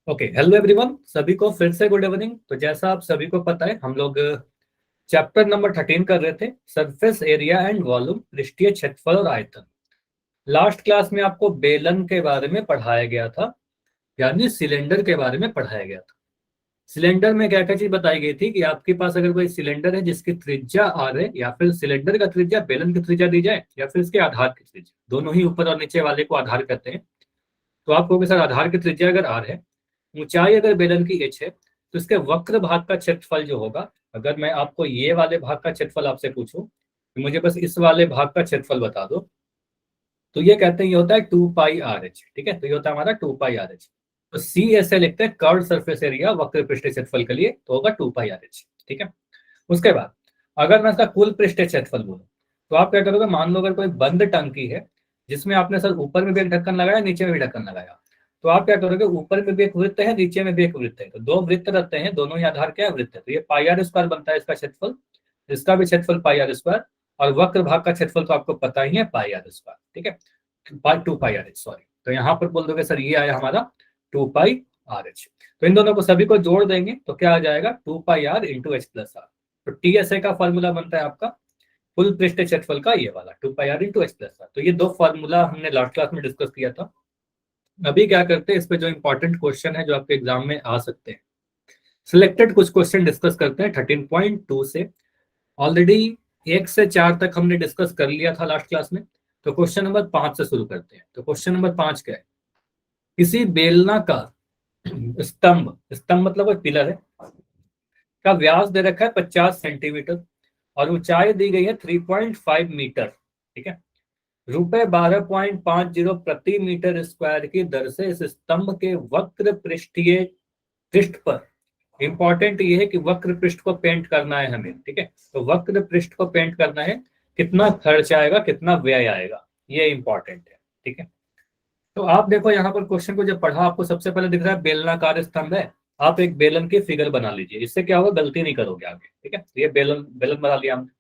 Okay, hello everyone, सभी को फिर से गुड इवनिंग। तो जैसा आप सभी को पता है, हम लोग चैप्टर नंबर 13 कर रहे थे, सरफेस एरिया एंड वॉल्यूम, पृष्ठीय क्षेत्रफल और आयतन। लास्ट क्लास में आपको बेलन के बारे में पढ़ाया गया था, यानी सिलेंडर के बारे में पढ़ाया गया था। सिलेंडर में क्या क्या चीज बताई गई थी कि आपके पास अगर कोई सिलेंडर है जिसकी त्रिज्या आर है, या फिर सिलेंडर का त्रिज्या बेलन की त्रिज्या दी जाए, या फिर इसके आधार की त्रिज्या, दोनों ही ऊपर और नीचे वाले को आधार कहते हैं। तो आप कहोगे सर आधार की त्रिज्या अगर आर है, ऊंचाई अगर बेलन की एच है, तो इसके वक्र भाग का क्षेत्रफल जो होगा, अगर मैं आपको ये वाले भाग का क्षेत्रफल आपसे पूछूं कि मुझे बस इस वाले भाग का क्षेत्रफल बता दो, तो ये कहते हैं ये होता है 2 पाई आर एच। ठीक है, तो ये होता है हमारा 2 पाई आर एच। तो सी ऐसे लिखते हैं कर्व सरफेस एरिया वक्र पृष्ठ क्षेत्रफल के लिए, तो होगा 2 पाई आर एच। ठीक है, उसके बाद अगर मैं इसका कुल पृष्ठ क्षेत्रफल बोलूं, तो आप क्या करोगे, मान लो अगर कोई बंद टंकी है जिसमें आपने सर ऊपर में भी एक ढक्कन लगाया, नीचे में भी ढक्कन लगाया, तो आप क्या करोगे, ऊपर में भी एक वृत्त है, नीचे में भी एक वृत्त है, तो दो वृत्त रहते हैं, दोनों ही आधार क्या है, वृत्त है। तो ये पाई आर स्क्वायर बनता है इसका क्षेत्रफल, इसका भी क्षेत्रफल पाई आर स्क्वायर, और वक्र भाग का क्षेत्रफल तो आपको पता ही है पाई आर स्क्वायर। ठीक है, 2 पाई आर एच, सॉरी। तो यहाँ पर बोल दोगे सर ये आया हमारा 2 पाई आर एच। तो इन दोनों को सभी को जोड़ देंगे तो क्या आ जाएगा, 2 pi r into h plus r. तो टी एस ए का फॉर्मूला बनता है आपका कुल पृष्ठ क्षेत्रफल का, ये वाला 2 pi r into h plus r. तो ये दो फॉर्मूला हमने लास्ट क्लास में डिस्कस किया था। अभी क्या करते हैं, इस पे जो इंपॉर्टेंट क्वेश्चन है जो आपके एग्जाम में आ सकते हैं, सिलेक्टेड कुछ क्वेश्चन डिस्कस करते हैं 13.2 से। ऑलरेडी 1 से 4 तक हमने डिस्कस कर लिया था लास्ट क्लास में। तो क्वेश्चन नंबर 5 से शुरू करते हैं। तो क्वेश्चन नंबर 5 क्या है, किसी बेलनाकार स्तंभ, स्तंभ मतलब कोई पिलर है, का व्यास दे रखा है 50 सेंटीमीटर और ऊंचाई दी गई है 3.5 मीटर। ठीक है, ₹12.50 प्रति मीटर स्क्वायर की दर से इस स्तंभ के वक्र पृष्ठीय पृष्ठ पर, इंपॉर्टेंट ये है कि वक्र पृष्ठ को पेंट करना है हमें। ठीक है, तो वक्र पृष्ठ को पेंट करना है, कितना खर्च आएगा, कितना व्यय आएगा, ये इंपॉर्टेंट है। ठीक है, तो आप देखो यहाँ पर क्वेश्चन को जब पढ़ा, आपको सबसे पहले दिख रहा है बेलनाकार स्तंभ है। आप एक बेलन की फिगर बना लीजिए, इससे क्या होगा, गलती नहीं करोगे आगे। ठीक है, तो ये बेलन बेलन बना लिया हमने।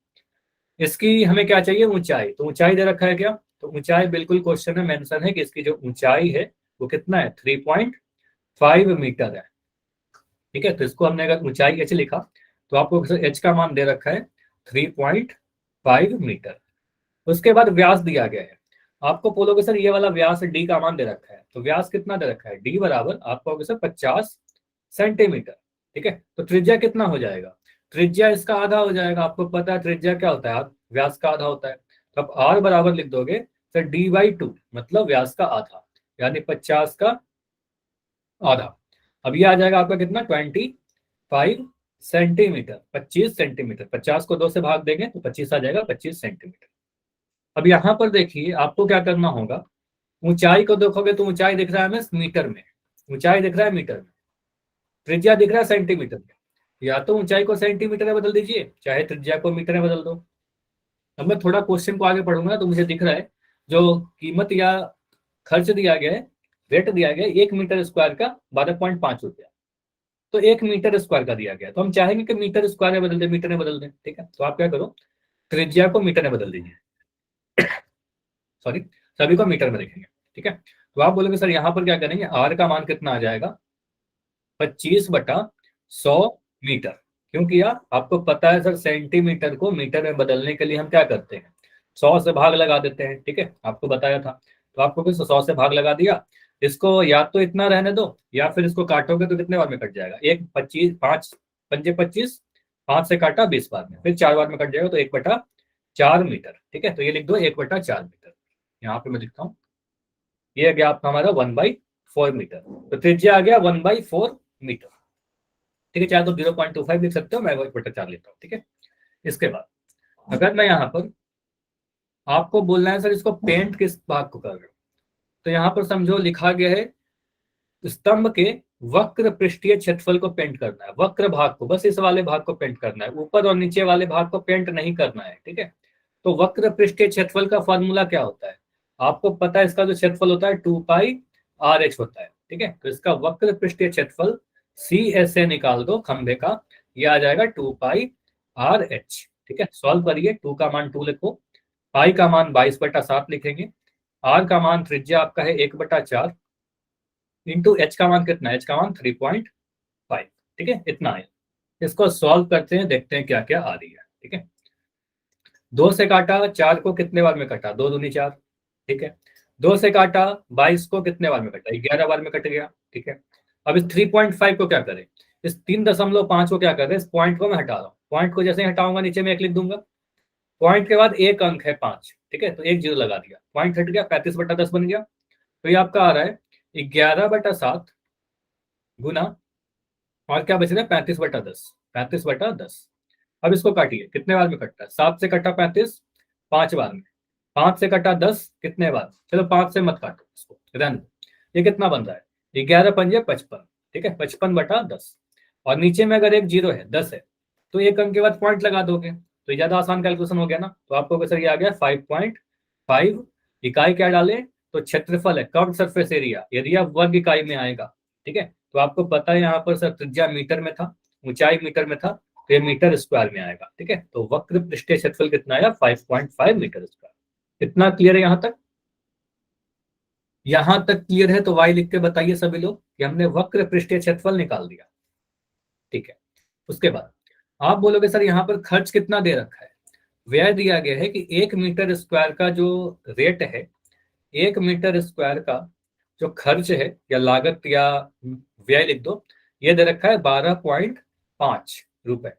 इसकी हमें क्या चाहिए, ऊंचाई। तो ऊंचाई दे रखा है क्या, तो ऊंचाई बिल्कुल क्वेश्चन में मेंशन है कि इसकी जो ऊंचाई है वो कितना है, 3.5 मीटर है। ठीक है, तो इसको हमने अगर ऊंचाई एच लिखा, तो आपको एच का मान दे रखा है 3.5 मीटर। उसके बाद व्यास दिया गया है। आपको बोलोगे सर ये वाला व्यास डी का मान दे रखा है, तो व्यास कितना दे रखा है, डी बराबर आपको कहोगे सर 50 सेंटीमीटर। ठीक है, तो त्रिज्या कितना हो जाएगा, त्रिज्या इसका आधा हो जाएगा। आपको पता है त्रिज्या क्या होता है, व्यास का आधा होता है। तो आप आर बराबर लिख दोगे सर डी/2, मतलब व्यास का आधा, यानी 50 का आधा। अब ये आ जाएगा आपका कितना, 25 सेंटीमीटर। 25 सेंटीमीटर, 50 को 2 से भाग देंगे तो 25 आ जाएगा, 25 सेंटीमीटर। अब यहाँ पर देखिए आपको क्या करना होगा, ऊंचाई को देखोगे तो ऊंचाई दिख रहा है हमें मीटर में, ऊंचाई दिख रहा है मीटर में, त्रिज्या दिख रहा है सेंटीमीटर में। या तो ऊंचाई को सेंटीमीटर में बदल दीजिए, चाहे त्रिज्या को मीटर में बदल दो। अब मैं थोड़ा क्वेश्चन को आगे पढ़ूंगा तो मुझे दिख रहा है जो कीमत या खर्च दिया गया है, रेट दिया गया है 1 मीटर स्क्वायर का 12.5 रुपया। तो 1 मीटर स्क्वायर का दिया गया, तो हम चाहेंगे कि मीटर स्क्वायर में बदल दें, मीटर में बदल दें। ठीक है, तो आप क्या करो, त्रिज्या को मीटर में बदल दीजिए, सॉरी, सभी को मीटर में देखेंगे। ठीक है, तो आप बोलोगे सर यहाँ पर क्या करेंगे, आर का मान कितना आ जाएगा, 25/100 मीटर। क्यों किया, आपको पता है सर सेंटीमीटर को मीटर में बदलने के लिए हम क्या करते हैं, 100 से भाग लगा देते हैं। ठीक है, आपको बताया था। तो आपको किस 100 से भाग लगा दिया, इसको या तो इतना रहने दो, या फिर इसको काटोगे तो कितने बार में कट जाएगा, एक 25, 5 पंजे 25, 5 से काटा 20 बार में, फिर 4 बार में कट जाएगा, तो 1/4 मीटर। ठीक है, तो ये लिख दो 1/4 मीटर। यहाँ पे मैं लिखता हूँ, ये गया आपका हमारा 1/4 मीटर। तो त्रिज्या आ गया 1/4 मीटर। ठीक है, चाहे तो 0.25 लिख सकते हो, मैं 1/4 लेता हूँ। ठीक है, इसके बाद अगर मैं यहाँ पर आपको बोलना है सर इसको पेंट किस भाग को कर रहे हो, तो यहाँ पर समझो लिखा गया है स्तंभ के वक्र पृष्ठीय क्षेत्रफल को पेंट करना है, वक्र भाग को, बस इस वाले भाग को पेंट करना है, ऊपर और नीचे वाले भाग को पेंट नहीं करना है। ठीक है, तो वक्र पृष्ठीय क्षेत्रफल का फॉर्मूला क्या होता है, आपको पता है इसका जो क्षेत्रफल होता है 2 पाई आर एच होता है। ठीक है, तो इसका वक्र पृष्ठीय क्षेत्रफल सी एस ए निकाल दो खंभे का, ये आ जाएगा 2 पाई आर एच। ठीक है, सॉल्व करिए, 2 का मान 2 लिखो, पाई का मान 22/7 लिखेंगे, आर का मान त्रिज्या आपका है 1/4, इंटू एच का मान कितना है, एच का मान 3.5, ठीक है, इतना है। इसको सॉल्व करते हैं, देखते हैं क्या क्या आ रही है, ठीक है। 2 से काटा 4 को कितने बार में कटा, 2 दूनी 4, ठीक है। 2 से काटा 22 को कितने बार में कटा, 11 बार में कट गया, ठीक है। अब इस 3.5 को क्या करें, इस 3.5 को क्या करें, इस पॉइंट को मैं हटा रहा हूँ, पॉइंट को जैसे ही हटाऊंगा नीचे में 1 लिख दूंगा, पॉइंट के बाद एक अंक है 5, ठीक है, तो एक जीरो लगा दिया, पॉइंट हट गया, 35/10 बन गया। तो ये आपका आ रहा है 11/7 गुना, और क्या बच रहा है, 35/10, 35/10। अब इसको काटिए, कितने बार में कटता है, 7 से कटा 35, 5 बार में, 5 से कटा 10, कितने बार, चलो 5 से मत काटो इसको, रन। ये कितना बन रहा है, 11×5 = 55, ठीक है, 55/10। और नीचे में अगर एक जीरो है, 10 है, तो एक अंक के बाद पॉइंट लगा दोगे, तो ये ज्यादा आसान कैलकुलेशन हो गया ना। तो आपको सर ये आ गया 5.5। इकाई क्या डाले, तो क्षेत्रफल है, कर्व सरफेस एरिया, एरिया वर्ग इकाई में आएगा, ठीक है। तो आपको पता है यहाँ पर सर त्रिज्या मीटर में था, ऊंचाई मीटर में था, तो ये मीटर स्क्वायर में आएगा, ठीक है। तो वक्र पृष्ठीय क्षेत्रफल कितना आया, 5.5 मीटर स्क्वायर। कितना क्लियर है यहाँ तक, यहां तक क्लियर है तो वाई लिख के बताइए सभी लोग कि हमने वक्र पृष्ठीय क्षेत्रफल निकाल दिया, ठीक है। उसके बाद आप बोलोगे सर यहाँ पर खर्च कितना दे रखा है, व्यय दिया गया है कि 1 मीटर स्क्वायर का जो रेट है, 1 मीटर स्क्वायर का जो खर्च है या लागत या व्यय लिख दो, ये दे रखा है 12.5 रुपए।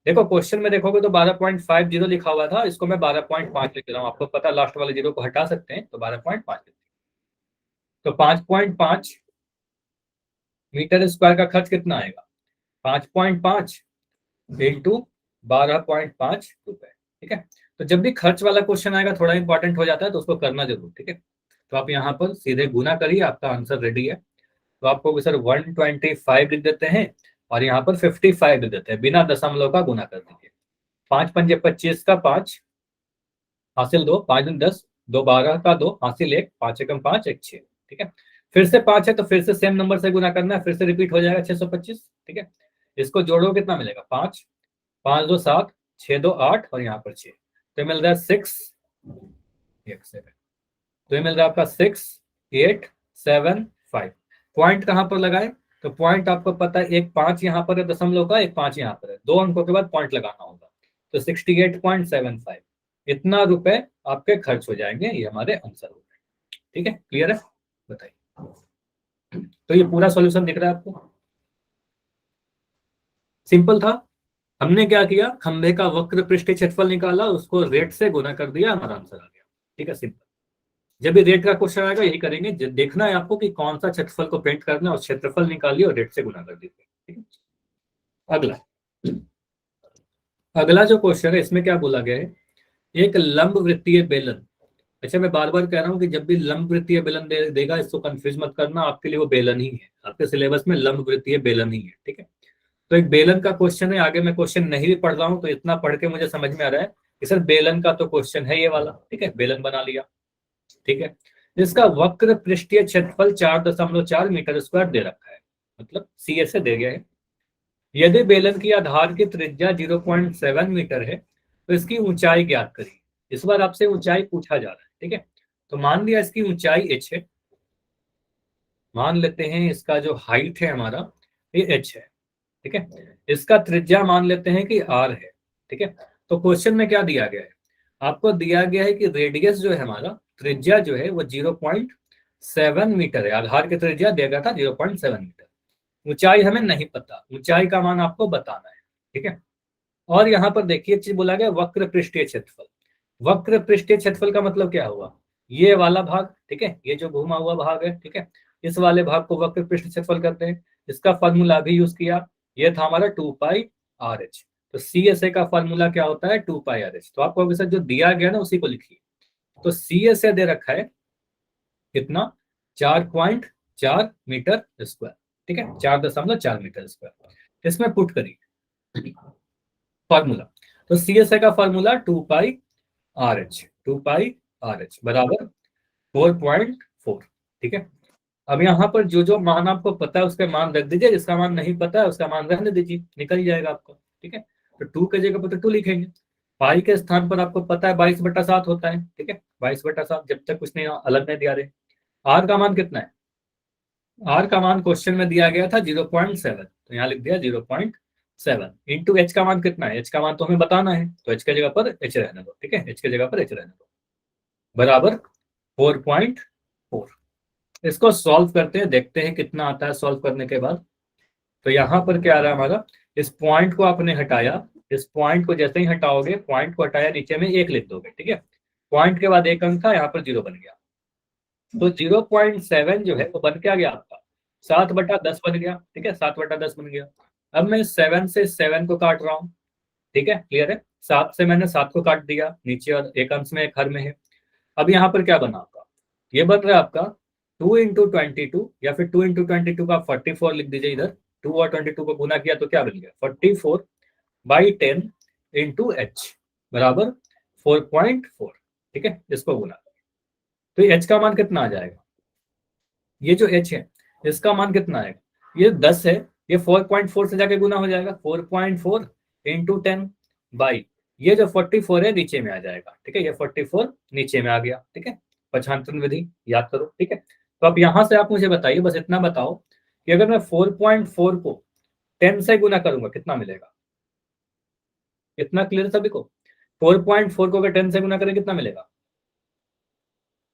देखो क्वेश्चन में देखोगे तो 12.50 लिखा हुआ था, इसको मैं 12.5 लिख रहा हूँ, आपको पता लास्ट वाले जीरो को हटा सकते हैं, तो 12.5 लिख, तो 5.5 मीटर स्क्वायर का खर्च कितना आएगा, 5.5 इंटू 12.5 रुपए, ठीक है। तो जब भी खर्च वाला क्वेश्चन आएगा थोड़ा इंपॉर्टेंट हो जाता है, तो उसको करना जरूर, ठीक है। तो आप यहाँ पर सीधे गुना करिए, आपका आंसर रेडी है। तो आपको सर 125 लिख देते हैं, और यहाँ पर 55 लिख देते हैं, बिना दशमलव का गुना कर दीजिए। 5×5 = 25 का 5 हासिल 2, 5×10 2 12 का 2 हासिल 1, 5×1 = 5 1 6, ठीक है। फिर से 5 है तो फिर से सेम नंबर से गुना करना है, फिर से रिपीट हो जाएगा 625, ठीक है। इसको जोड़ो कितना मिलेगा, 5 5 2 7 6 2 8 और यहाँ पर 6, तो मिल रहा है 6 1 7, तो ये मिल रहा है आपका 6.875। पॉइंट कहां पर लगाए, तो पॉइंट आपको पता है, एक 5 यहाँ पर है दशमलव का, एक 5 यहाँ पर है, 2 अंकों के बाद पॉइंट लगाना होगा, तो 68.75 इतना रुपए आपके खर्च हो जाएंगे, ये हमारे आंसर हो गए, ठीक है। क्लियर है, बताइए। तो ये पूरा सॉल्यूशन दिख रहा है आपको, सिंपल था। हमने क्या किया, खंभे का वक्र पृष्ठीय क्षेत्रफल निकाला, उसको रेट से गुना कर दिया, हमारा आंसर आ गया, ठीक है, सिंपल। जब भी रेट का क्वेश्चन आएगा यही करेंगे, देखना है आपको कि कौन सा क्षेत्रफल को पेंट करना है, और क्षेत्रफल निकालिए और रेट से गुना कर दीजिए, ठीक है। अगला अगला जो क्वेश्चन है, इसमें क्या बोला गया है, एक लंब वृत्तीय बेलन। अच्छा, मैं बार बार कह रहा हूं कि जब भी लंब वृत्तीय बेलन देगा, इसको कंफ्यूज मत करना, आपके लिए वो बेलन ही है, आपके सिलेबस में लंब वृत्तीय बेलन ही है, ठीक है। तो एक बेलन का क्वेश्चन है, आगे मैं क्वेश्चन नहीं भी पढ़ रहा हूं, तो इतना पढ़ के मुझे समझ में आ रहा है कि सर बेलन का तो क्वेश्चन है ये वाला, ठीक है, बेलन बना लिया, ठीक है। इसका वक्र पृष्ठीय क्षेत्रफल 4.4 मीटर स्क्वायर दे रखा है, मतलब सी से दे गया है। यदि बेलन की आधार की त्रिज्या 0.7 मीटर है, तो इसकी ऊंचाई ज्ञात करिए। इस बार आपसे ऊंचाई पूछा जा रहा है, ठीक है। तो मान लिया इसकी ऊंचाई h है, मान लेते हैं इसका जो हाइट है हमारा ये h है, ठीक है। इसका त्रिज्या मान लेते हैं कि r है, ठीक है। तो क्वेश्चन में क्या दिया गया है, आपको दिया गया है कि रेडियस जो है हमारा, त्रिज्या जो है वो 0.7 मीटर है, आधार की त्रिज्या देगा था 0.7 मीटर। ऊंचाई हमें नहीं पता, ऊंचाई का मान आपको बताना है, ठीक है। और यहाँ पर देखिए चीज बोला गया वक्र पृष्ठीय क्षेत्रफल। वक्र पृष्ठीय क्षेत्रफल का मतलब क्या हुआ, ये वाला भाग, ठीक है, ये जो घुमा हुआ भाग है, ठीक है, इस वाले भाग को वक्र पृष्ठीय क्षेत्रफल करते हैं। इसका फॉर्मूला भी यूज किया, ये था हमारा 2πRh। तो CSA का फॉर्मूला क्या होता है, 2πRh। तो आपको अभी जो दिया गया ना उसी को लिखिए। तो CSA दे रखा है कितना, 4.4 मीटर स्क्वायर, ठीक है, 4.4 मीटर स्क्वायर। इसमें पुट करिए फॉर्मूला, तो CSA का फॉर्मूला 2πRh, 2πRh बराबर 4.4, ठीक है। अब यहाँ पर जो जो मान आपको पता है उसके मान रख दीजिए, जिसका मान नहीं पता है उसका मान रहने दीजिए, निकल जाएगा आपको, ठीक है। तो 2 के जगह पर तो 2 लिखेंगे, पाई के स्थान पर आपको पता है 22/7 होता है, ठीक है, 22/7, जब तक कुछ नहीं अलग नहीं दिया रहे। आर का मान कितना है, आर का मान क्वेश्चन में दिया गया था 0.7, तो यहाँ लिख दिया 0.7 इंटू एच का मान कितना है, एच का मान तो हमें बताना है, तो एच की जगह पर एच रहने दो, ठीक है, एच की जगह पर एच रहने दो, बराबर 4.4। इसको सॉल्व करते हैं, देखते हैं कितना आता है सॉल्व करने के बाद। तो यहाँ पर क्या आ रहा है हमारा, इस पॉइंट को आपने हटाया, इस पॉइंट को जैसे ही हटाओगे, पॉइंट को हटाया, नीचे में 1 लिख दोगे, ठीक है, पॉइंट के बाद 1 अंक था, यहाँ पर 0 बन गया, तो 0.7 जो है वो बन के आ गया आपका 7/10 बन गया, ठीक है, 7/10 बन गया। अब मैं 7 से 7 को काट रहा हूँ, ठीक है, क्लियर है, 7 से मैंने 7 को काट दिया, नीचे और एक अंश में एक हर में है। अब यहाँ पर क्या बना आपका, ये बन रहा है आपका 2 × 22, या फिर 2 × 22 का 44 लिख दीजिए इधर, 2 और 22 को गुना किया तो क्या बन गया 44/10 इंटू एच बराबर 4.4, ठीक है, इसको गुना, तो एच का मान कितना आ जाएगा, ये जो एच है इसका मान कितना आएगा, ये 10 है, ये 4.4 से जाके गुना हो जाएगा, 4.4 इंटू 10 बाई, ये जो 44 है नीचे में आ जाएगा, ठीक है, ये 44 नीचे में आ गया, ठीक है, पक्षांतरण विधि याद करो, ठीक है। तो अब यहां से आप मुझे बताइए, बस इतना बताओ कि अगर मैं 4.4 को 10 से गुना करूंगा कितना मिलेगा, इतना क्लियर सभी को, 4.4 को अगर 10 से गुना करें कितना मिलेगा,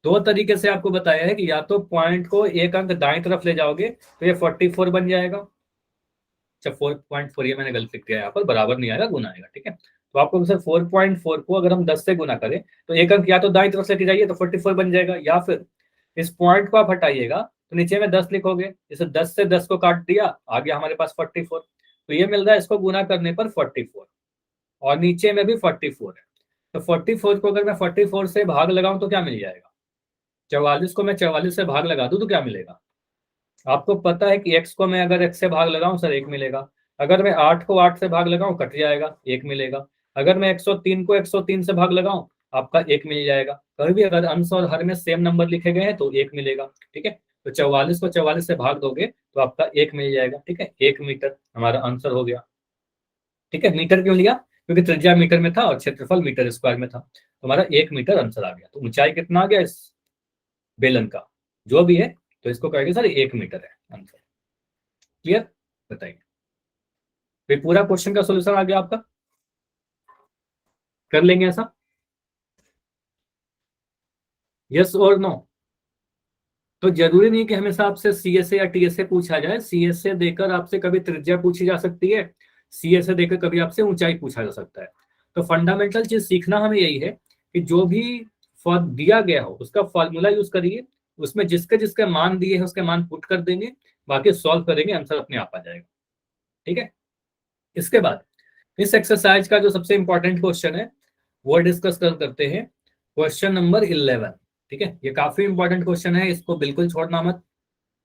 दो तरीके से आपको बताया है कि या तो पॉइंट को एक अंक दाएं तरफ ले जाओगे तो ये 44 बन जाएगा, अच्छा 4.4 ये मैंने गलती किया यहाँ पर, बराबर नहीं आएगा गुना आएगा, ठीक है, तो आपको सर 4.4 को अगर हम 10 से गुना करें तो एक अंक या तो दाएं तरफ लेके जाइए तो 44 बन जाएगा, या फिर इस पॉइंट को आप हटाइएगा तो नीचे में 10 लिखोगे, जैसे 10 से 10 को काट दिया आ गया हमारे पास 44, तो ये मिल रहा है इसको गुना करने पर 44, और नीचे में भी 44 है, तो 44 को अगर मैं 44 से भाग लगाऊं तो क्या मिल जाएगा, 44 को मैं 44 से भाग लगा दूं तो क्या मिलेगा, आपको पता है कि x को मैं अगर x से भाग लगाऊं सर 1 मिलेगा, अगर मैं 8 को 8 से भाग लगाऊं कट जाएगा 1 मिलेगा, अगर मैं 103 को 103 से भाग लगाऊं आपका 1 मिल जाएगा, कभी भी अगर अंश और हर में सेम नंबर लिखे गए हैं तो 1 मिलेगा, ठीक है, तो 44 को 44 से भाग दोगे तो आपका 1 मिल जाएगा, ठीक है, 1 मीटर हमारा आंसर हो गया, ठीक है। मीटर क्यों लिया, क्योंकि त्रिज्या मीटर में था और क्षेत्रफल मीटर स्क्वायर में था, तो हमारा 1 मीटर आंसर आ गया, तो ऊंचाई कितना आ गया इस बेलन का जो भी है, तो इसको कहेंगे सर 1 मीटर है आंसर, क्लियर, बताइए, फिर पूरा क्वेश्चन का सॉल्यूशन आ गया आपका, कर लेंगे ऐसा, यस और नो। तो जरूरी नहीं कि हमेशा आपसे सीएसए या टीएसए पूछा जाए, सीएसए देकर आपसे कभी त्रिज्या पूछी जा सकती है, सीएसए देकर कभी आपसे ऊंचाई पूछा जा सकता है, तो फंडामेंटल चीज सीखना हमें यही है कि जो भी दिया गया हो उसका फॉर्मूला यूज करिए, उसमें जिसके जिसके मान दिए हैं उसके मान पुट कर देंगे, बाकी सॉल्व करेंगे, आंसर अपने आप आ जाएगा, ठीक है। इसके बाद इस एक्सरसाइज का जो सबसे इंपॉर्टेंट क्वेश्चन है वो डिस्कस करते हैं, क्वेश्चन नंबर 11, ठीक है, ये काफी इंपॉर्टेंट क्वेश्चन है, इसको बिल्कुल छोड़ना मत,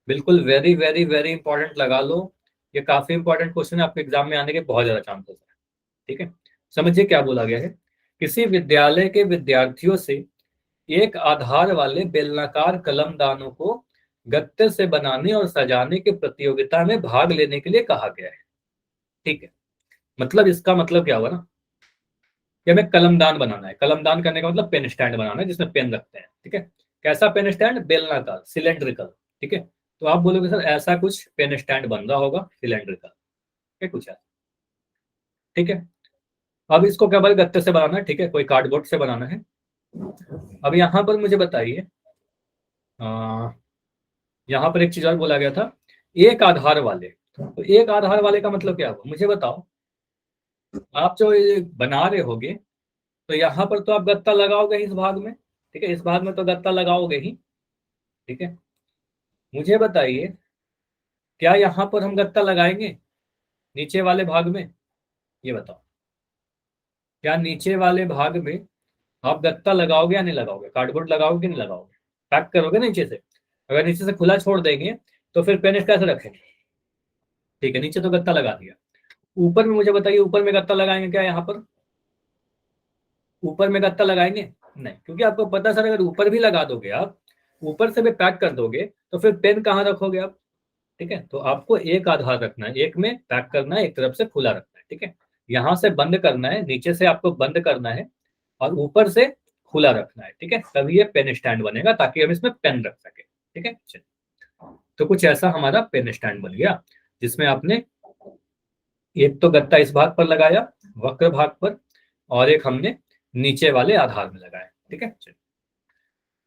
बिल्कुल वेरी वेरी वेरी इंपॉर्टेंट लगा लो, ये काफी इंपॉर्टेंट क्वेश्चन है, आपके एग्जाम में आने के बहुत ज्यादा चांसेस है, ठीक है। समझिए क्या बोला गया है, किसी विद्यालय के विद्यार्थियों से एक आधार वाले बेलनाकार कलमदानों को गत्ते से बनाने और सजाने की प्रतियोगिता में भाग लेने के लिए कहा गया है, ठीक है, मतलब इसका मतलब क्या हुआ ना कि हमें कलमदान बनाना है, कलमदान करने का मतलब पेन स्टैंड बनाना है जिसमें पेन रखते हैं, ठीक है, कैसा पेन स्टैंड, बेलनाकार सिलेंड्रिकल, ठीक है, तो आप बोलोगे सर ऐसा कुछ पेन स्टैंड बन रहा होगा सिलेंड्रिकल, ठीक कुछ है, ठीक है। अब इसको क्या बोले गत्ते से बनाना है, ठीक है, कोई कार्डबोर्ड से बनाना है। अब यहाँ पर मुझे बताइए, यहाँ पर एक चीज और बोला गया था, एक आधार वाले, तो एक आधार वाले का मतलब क्या हुआ मुझे बताओ, आप जो ये बना रहे होगे तो यहाँ पर तो आप गत्ता लगाओगे ही इस भाग में, ठीक है, इस भाग में तो गत्ता लगाओगे ही, ठीक है, मुझे बताइए क्या यहाँ पर हम गत्ता लगाएंगे नीचे वाले भाग में, ये बताओ, क्या नीचे वाले भाग में आप गत्ता लगाओगे या नहीं लगाओगे, कार्डबोर्ड लगाओगे कि नहीं लगाओगे, पैक करोगे ना नीचे से, अगर नीचे से खुला छोड़ देंगे तो फिर पेन कैसे रखेंगे, ठीक है, नीचे तो गत्ता लगा दिया, ऊपर में मुझे बताइए ऊपर में गत्ता लगाएंगे क्या, यहाँ पर ऊपर में गत्ता लगाएंगे नहीं, क्योंकि आपको पता सर अगर ऊपर भी लगा दोगे आप, ऊपर से भी पैक कर दोगे तो फिर पेन कहाँ रखोगे आप, ठीक है, तो आपको एक आधार रखना है, एक में पैक करना है, एक तरफ से खुला रखना है, ठीक है, यहाँ से बंद करना है, नीचे से आपको बंद करना है और ऊपर से खुला रखना है, ठीक है, तभी ये पेन स्टैंड बनेगा ताकि हम इसमें पेन रख सके, ठीक है, चलिए तो कुछ ऐसा हमारा पेन स्टैंड बन गया, जिसमें आपने एक तो गत्ता इस भाग पर लगाया वक्र भाग पर, और एक हमने नीचे वाले आधार में लगाया। ठीक है,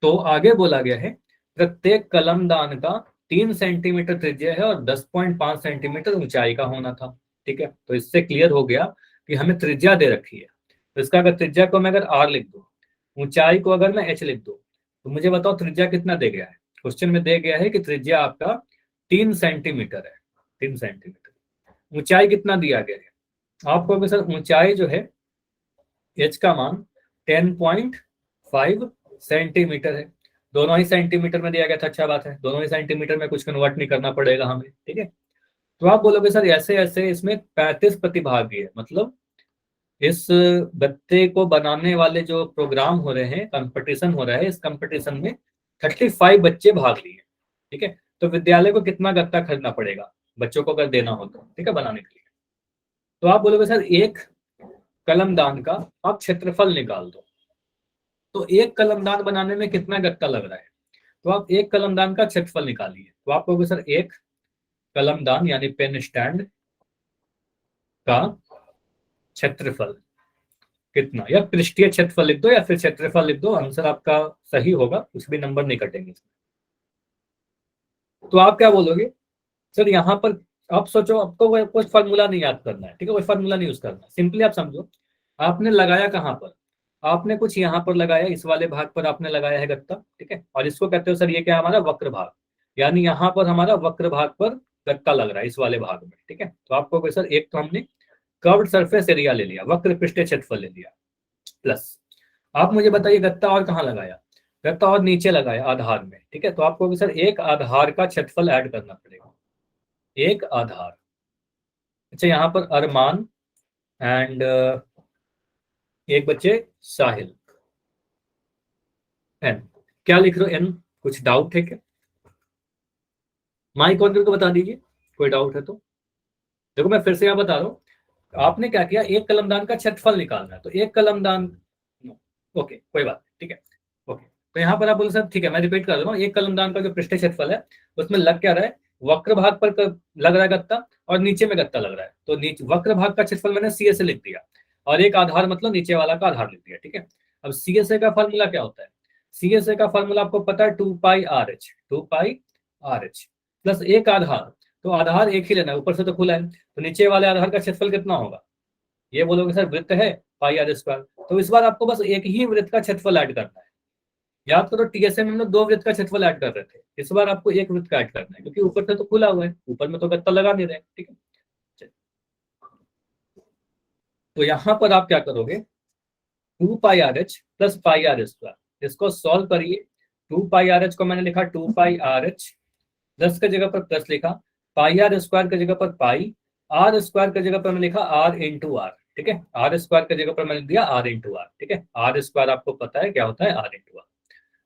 तो आगे बोला गया है प्रत्येक कलमदान का 3 सेंटीमीटर त्रिज्या है और 10.5 सेंटीमीटर ऊंचाई का होना था। ठीक है, तो इससे क्लियर हो गया कि हमें त्रिज्या दे रखी है, तो इसका अगर त्रिज्या को मैं अगर r लिख दूं, ऊंचाई को अगर मैं h लिख दूं, तो मुझे बताओ त्रिज्या कितना दे गया है। क्वेश्चन में दे गया है कि त्रिज्या आपका 3 सेंटीमीटर है, 3 सेंटीमीटर। ऊंचाई कितना दिया गया है आपको, अगर सर ऊंचाई जो है h का मान 10.5 सेंटीमीटर है, दोनों ही सेंटीमीटर में दिया गया था। अच्छा बात है, दोनों ही सेंटीमीटर में कुछ कन्वर्ट नहीं करना पड़ेगा हमें। ठीक है, तो आप बोलोगे सर ऐसे ऐसे इसमें 35 प्रतिभागी है, मतलब इस गत्ते को बनाने वाले जो प्रोग्राम हो रहे हैं, कंपटीशन हो रहा है, इस कंपटीशन में 35 बच्चे भाग लिए। ठीक है, तो विद्यालय को कितना गत्ता खरीदना पड़ेगा बच्चों को अगर देना हो तो, ठीक है, बनाने के लिए। तो आप बोलोगे सर एक कलमदान का आप क्षेत्रफल निकाल दो, तो एक कलमदान बनाने में कितना गत्ता लग रहा है, तो आप एक कलमदान का क्षेत्रफल निकालिए। तो आप कहोगे सर एक कलमदान यानी पेन स्टैंड का क्षेत्रफल कितना, या पृष्ठीय क्षेत्रफल लिख दो या फिर क्षेत्रफल लिख दो, आंसर आपका सही होगा, कुछ भी नंबर नहीं कटेंगे। तो आप क्या बोलोगे सर, यहाँ पर आप सोचो, आपको कोई फॉर्मूला नहीं याद करना है। ठीक है, कोई फॉर्मूला नहीं यूज करना, सिंपली आप समझो आपने लगाया कहाँ पर, आपने कुछ यहाँ पर लगाया, इस वाले भाग पर आपने लगाया है गत्ता। ठीक है, और इसको कहते हो सर ये क्या हमारा वक्र भाग, यानी यहाँ पर हमारा वक्र भाग पर गत्ता लग रहा है इस वाले भाग में। ठीक है, तो आपको सर एक तो हमने कर्व्ड सरफेस एरिया ले लिया, वक्र पृष्ठीय क्षेत्रफल ले लिया, प्लस आप मुझे बताइए गत्ता और कहाँ लगाया, गत्ता और नीचे लगाया आधार में। ठीक है, तो आपको सर एक आधार का क्षेत्रफल ऐड करना पड़ेगा, एक आधार। अच्छा, यहाँ पर अरमान एंड एक बच्चे साहिल, एन क्या लिख रहे हो, एन कुछ डाउट है क्या, माइक ऑन करके बता दीजिए कोई डाउट है तो। देखो मैं फिर से यहाँ बता रहा हूँ, आपने क्या किया, एक कलमदान का क्षेत्रफल निकालना है, तो एक कलमदान, ओके कोई बात, ठीक है, ओके। तो यहाँ पर आप बोलो सर ठीक है, मैं रिपीट कर रहा हूँ, एक कलमदान का जो पृष्ठीय क्षेत्रफल है उसमें लग क्या रहा है, वक्र भाग पर लग रहा है गत्ता और नीचे में गत्ता लग रहा है, तो नीचे वक्र भाग का क्षेत्रफल मैंने सी से लिख दिया, और एक आधार मतलब नीचे वाला का आधार लिख दिया। ठीक है, अब सी एस ए का फॉर्मूला क्या होता है, सी एस ए का फॉर्मूला आपको पता है 2πr h प्लस एक आधार, तो आधार एक ही लेना है, ऊपर से तो खुला है, तो नीचे वाले आधार का क्षेत्रफल कितना होगा, ये बोलोगे सर वृत्त है πr², तो इस बार आपको बस एक ही वृत्त का क्षेत्रफल ऐड करना है। याद करो टीएसए में हम लोग 2 वृत्त का क्षेत्रफल ऐड कर रहे थे, इस बार आपको एक वृत्त का ऐड करना है, क्योंकि ऊपर से तो खुला हुआ है, ऊपर में तो गत्ता लगा नहीं रहे। ठीक है, तो यहां पर आप क्या करोगे, 2πrh प्लस πr², इसको सॉल्व करिए। 2πrh को मैंने लिखा 2πrh, 10 के जगह पर प्लस लिखा, πr² की जगह पर पाई, r² की जगह पर मैंने लिखा r इंटू आर। ठीक है, r² की जगह पर मैंने दिया r इंटू आर। ठीक है, r² आपको पता है क्या होता है, r इंटू आर।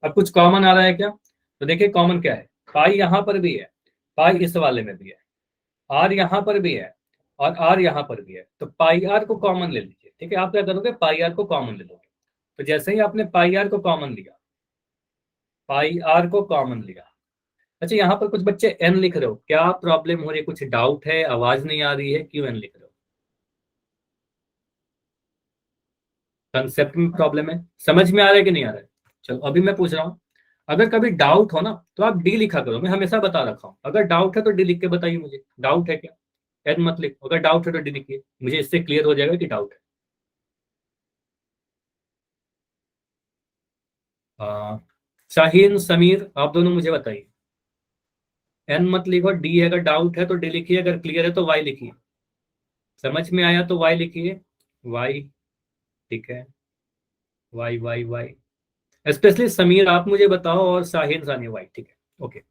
अब कुछ कॉमन आ रहा है क्या, तो देखिए कॉमन क्या है, पाई यहाँ पर भी है, पाई इस वाले में भी है, आर यहाँ पर भी है और आर यहाँ पर भी है, तो पाई आर को कॉमन ले लीजिए। ठीक है, आप क्या करोगे, पाई आर को कॉमन ले लोगे, तो जैसे ही आपने पाई आर को कॉमन लिया, पाई आर को कॉमन लिया। अच्छा, यहाँ पर कुछ बच्चे एन लिख रहे हो, क्या प्रॉब्लम हो रही है, कुछ डाउट है, आवाज नहीं आ रही है, क्यों एन लिख रहे हो, कंसेप्ट में प्रॉब्लम है, समझ में आ रहा है कि नहीं आ रहा है। चलो अभी मैं पूछ रहा हूँ, अगर कभी डाउट हो ना तो आप डी लिखा करो, मैं हमेशा बता रखा हूँ, अगर डाउट है तो डी लिख के बताइए मुझे, डाउट है क्या, एन मत लिखो, अगर डाउट है तो डी लिखिए, मुझे इससे क्लियर हो जाएगा कि डाउट है। शाहीन समीर आप दोनों मुझे बताइए, एन मत लिखो, डी अगर डाउट है तो डी लिखिए, अगर क्लियर है तो वाई लिखिए, समझ में आया तो वाई लिखिए, वाई। ठीक है, Y Y Y, specially Sameer आप मुझे बताओ, और शाहीन सानी वाई। ठीक है, ओके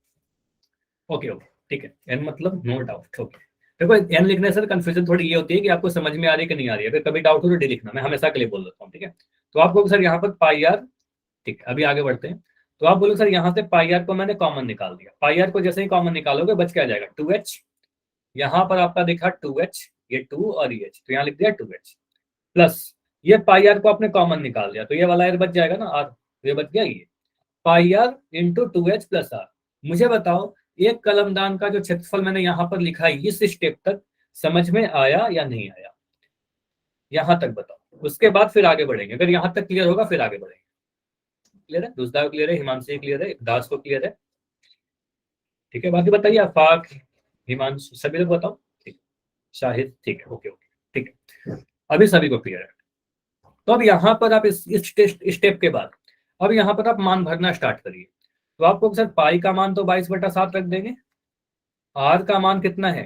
ओके ओके, ठीक है, एन मतलब नो डाउट। ओके, देखो एन लिखने से कंफ्यूजन थोड़ी ये होती है कि आपको समझ में आ रही है कि नहीं आ रही है, अगर कभी डाउट हो तो डी लिखना, मैं हमेशा के लिए बोल देता हूँ। ठीक है, तो आपको सर यहाँ पर पाई आर, ठीक है, अभी आगे बढ़ते हैं। तो आप बोलो सर यहाँ से पाई आर को मैंने कॉमन निकाल दिया, पाई आर को जैसे ही कॉमन निकालोगे बच क्या जाएगा, 2h, यहाँ पर आपका दिखा 2h, ये 2 और ये h, तो यहाँ लिख दिया 2h, प्लस ये पाई आर को आपने कॉमन निकाल दिया, तो ये वाला आर बच जाएगा ना, आर, ये बच गया, ये pi r into 2h plus r. मुझे बताओ एक कलमदान का जो क्षेत्रफल मैंने यहाँ पर लिखा है इस स्टेप तक समझ में आया या नहीं आया, यहां तक बताओ, उसके बाद फिर आगे बढ़ेंगे। अगर यहां तक क्लियर होगा फिर आगे बढ़ेंगे। क्लियर है? दूसरा को क्लियर है, हिमांशु क्लियर है, दास को क्लियर है, ठीक है। बाकी बताइए आफाक, हिमांशु, सभी लोग बताओ, ठीक, शाहिद, ठीक है, ओके ओके, ठीक है, अभी सभी को क्लियर है। तो अब यहाँ पर आप इस स्टेप के बाद अब यहाँ पर आप मान भरना स्टार्ट करिए। तो आपको सर पाई का मान तो 22/7 रख देंगे। आर का मान कितना है?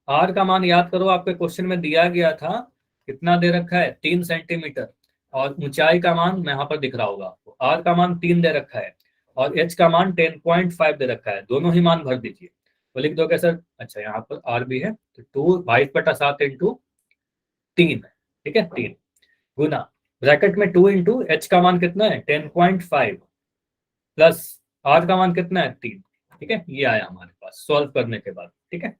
आर का मान याद करो, आपके क्वेश्चन में दिया गया था, कितना दे रखा है? 3 सेंटीमीटर। और ऊंचाई का मान मैं यहाँ पर दिख रहा होगा आपको, आर का मान 3 दे रखा है और एच का मान 10.5 दे रखा है, दोनों ही मान भर दीजिए। तो लिख दोगे सर, अच्छा यहाँ पर आर भी है, तो 22/7 इंटू 3, ठीक है, 3 गुना ब्रैकेट में 2 इंटू एच का मान कितना है? 10.5 प्लस आर का मान कितना है? 3, ठीक है। ये आया हमारे पास सॉल्व करने के बाद, ठीक है।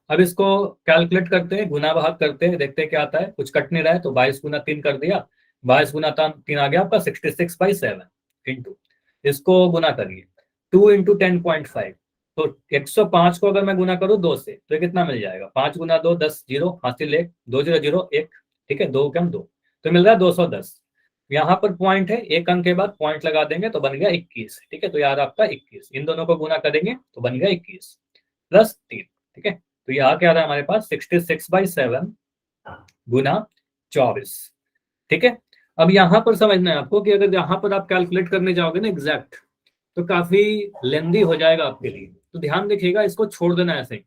अब इसको कैलकुलेट करते हैं, गुना भाग करते हैं, देखते हैं क्या आता है। कुछ कट नहीं रहा है तो 22 गुना 3 कर दिया, 22 गुना 3 आ गया आपका 66/7 इंटू, इसको गुना करिए 2 इंटू 10.5, तो 105 को अगर मैं गुना करूँ 2 से तो ये कितना मिल जाएगा? 5 गुना 2 10, जीरो हासिल 1, 2 0 0 1, ठीक है, 2 कम 2, तो मिल रहा है 210। यहाँ पर पॉइंट है, एक अंक के बाद पॉइंट लगा देंगे तो बन गया 21, ठीक है। तो यार आपका 21, इन दोनों को गुना करेंगे तो बन गया 21 प्लस 3, ठीक है। तो ये आ क्या रहा है हमारे पास? 66/7 गुना 24, ठीक है। अब यहां पर समझना है आपको कि अगर यहां पर आप कैलकुलेट करने जाओगे ना एग्जैक्ट, तो काफी लेंदी हो जाएगा आपके लिए, तो ध्यान रखिएगा, इसको छोड़ देना ऐसे ही।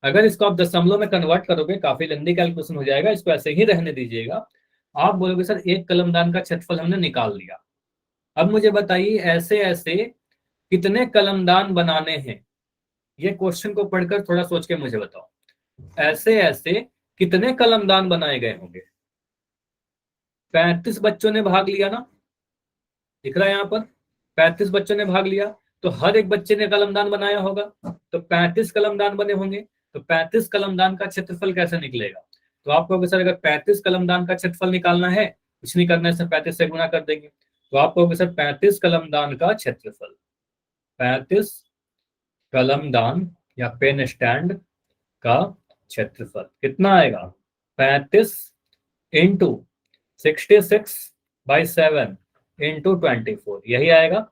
अगर इसको आप दशमलव में कन्वर्ट करोगे काफी लेंदी कैलकुलेशन हो जाएगा, इसको ऐसे ही रहने दीजिएगा। आप बोलोगे सर एक कलमदान का क्षेत्रफल हमने निकाल लिया, अब मुझे बताइए ऐसे ऐसे कितने कलमदान बनाने हैं? ये क्वेश्चन को पढ़कर थोड़ा सोच के मुझे बताओ, ऐसे ऐसे कितने कलमदान बनाए गए होंगे? 35 बच्चों ने भाग लिया ना, दिख रहा है यहाँ पर, 35 बच्चों ने भाग लिया, तो हर एक बच्चे ने कलमदान बनाया होगा, तो 35 कलमदान बने होंगे। तो 35 कलमदान का क्षेत्रफल कैसे निकलेगा? तो आप कहोगे सर अगर 35 कलमदान का क्षेत्रफल निकालना है, कुछ नहीं करना है सर, 35 से गुना कर देंगे। तो आप कहोगे सर 35 कलमदान का क्षेत्रफल, 35 कलमदान या पेन स्टैंड का क्षेत्रफल कितना आएगा? 35 इंटू 66/7 इंटू 24, यही आएगा,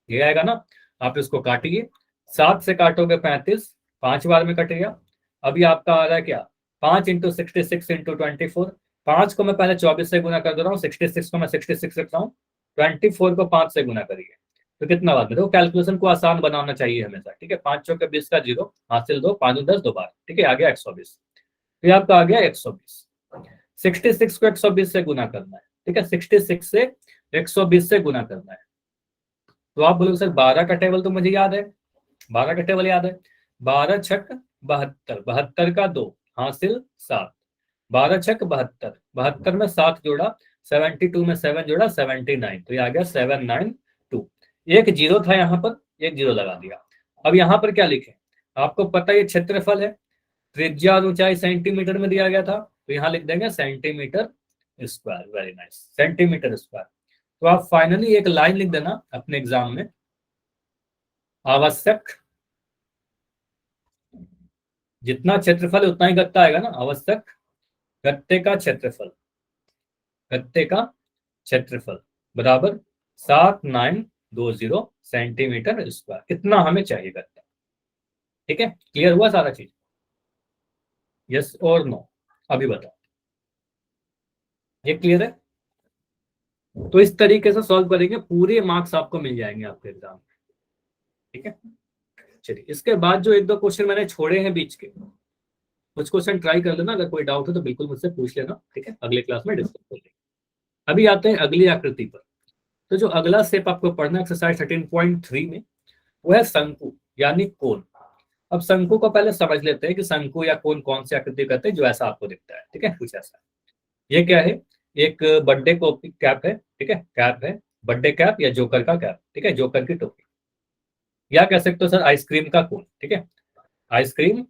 ये आएगा ना। आप इसको काटिए, 7 से काटोगे 35, 5 बार में कट गया। अभी आपका आ रहा है क्या? 5 इंटू 66 इंटू 24, 5 को मैं पहले 24 से गुना कर दे रहा हूँ, 66 को मैं 66 रख रहा हूँ, 24 को 5 से गुना करिए तो कितना बात है? कैलकुलेशन को आसान बनाना चाहिए हमेशा, ठीक है। 5 चौके 20 का जीरो हासिल 2, 5 10 2 बार, ठीक है, आ गया 120। तो आपका आ गया 120, 66 को 120 से गुना करना है, ठीक है, 66 से 120 से गुना करना है। तो आप बोलोगे सर 12 का टेबल तो मुझे याद है, 12 का टेबल याद है, 12 छक 72, 72 का 2 हासिल 7, 12 छक 72, 72 में 7 जोड़ा, 72 में 7 जोड़ा 79, तो ये आ गया 792। एक जीरो था यहाँ पर, एक जीरो लगा दिया। अब यहाँ पर क्या लिखे? आपको पता है ये क्षेत्रफल है, त्रिज्या और ऊंचाई सेंटीमीटर में दिया गया था, तो यहाँ लिख देंगे centimetre square, very nice, centimetre square. तो आप फाइनली एक लाइन लिख देना अपने एग्जाम में, आवश्यक जितना क्षेत्रफल है उतना ही गत्ता आएगा ना, आवश्यक गत्ते का क्षेत्रफल, गत्ते का क्षेत्रफल बराबर 7920 सेंटीमीटर स्क्वायर, इतना हमें चाहिए गत्ता, ठीक है। क्लियर हुआ सारा चीज? यस और नो? अभी बताओ, ये क्लियर है? तो इस तरीके से सॉल्व करेंगे, पूरे मार्क्स आपको मिल जाएंगे आपके एग्जाम में, ठीक है। चलिए इसके बाद जो एक दो क्वेश्चन मैंने छोड़े हैं बीच के, कुछ क्वेश्चन ट्राई कर लेना, अगर कोई डाउट हो तो बिल्कुल मुझसे पूछ लेना, ठीक है, अगले क्लास में डिस्कस करेंगे। अभी आते हैं अगली आकृति पर। तो जो अगला स्टेप आपको पढ़ना है एक्सरसाइज 13.3 में, वो है शंकु यानी कोन। अब शंकु को पहले समझ लेते हैं कि शंकु या कोन कौन सी आकृति करते हैं जो ऐसा आपको दिखता है, ठीक है, कुछ ऐसा। ये क्या है? एक बर्थडे कॉपी कैप है, ठीक है, कैप है, बर्थडे कैप या जोकर का कैप, ठीक है, जोकर की टोपी, या कह सकते हो सर आइसक्रीम का कोन, ठीक है, आइसक्रीम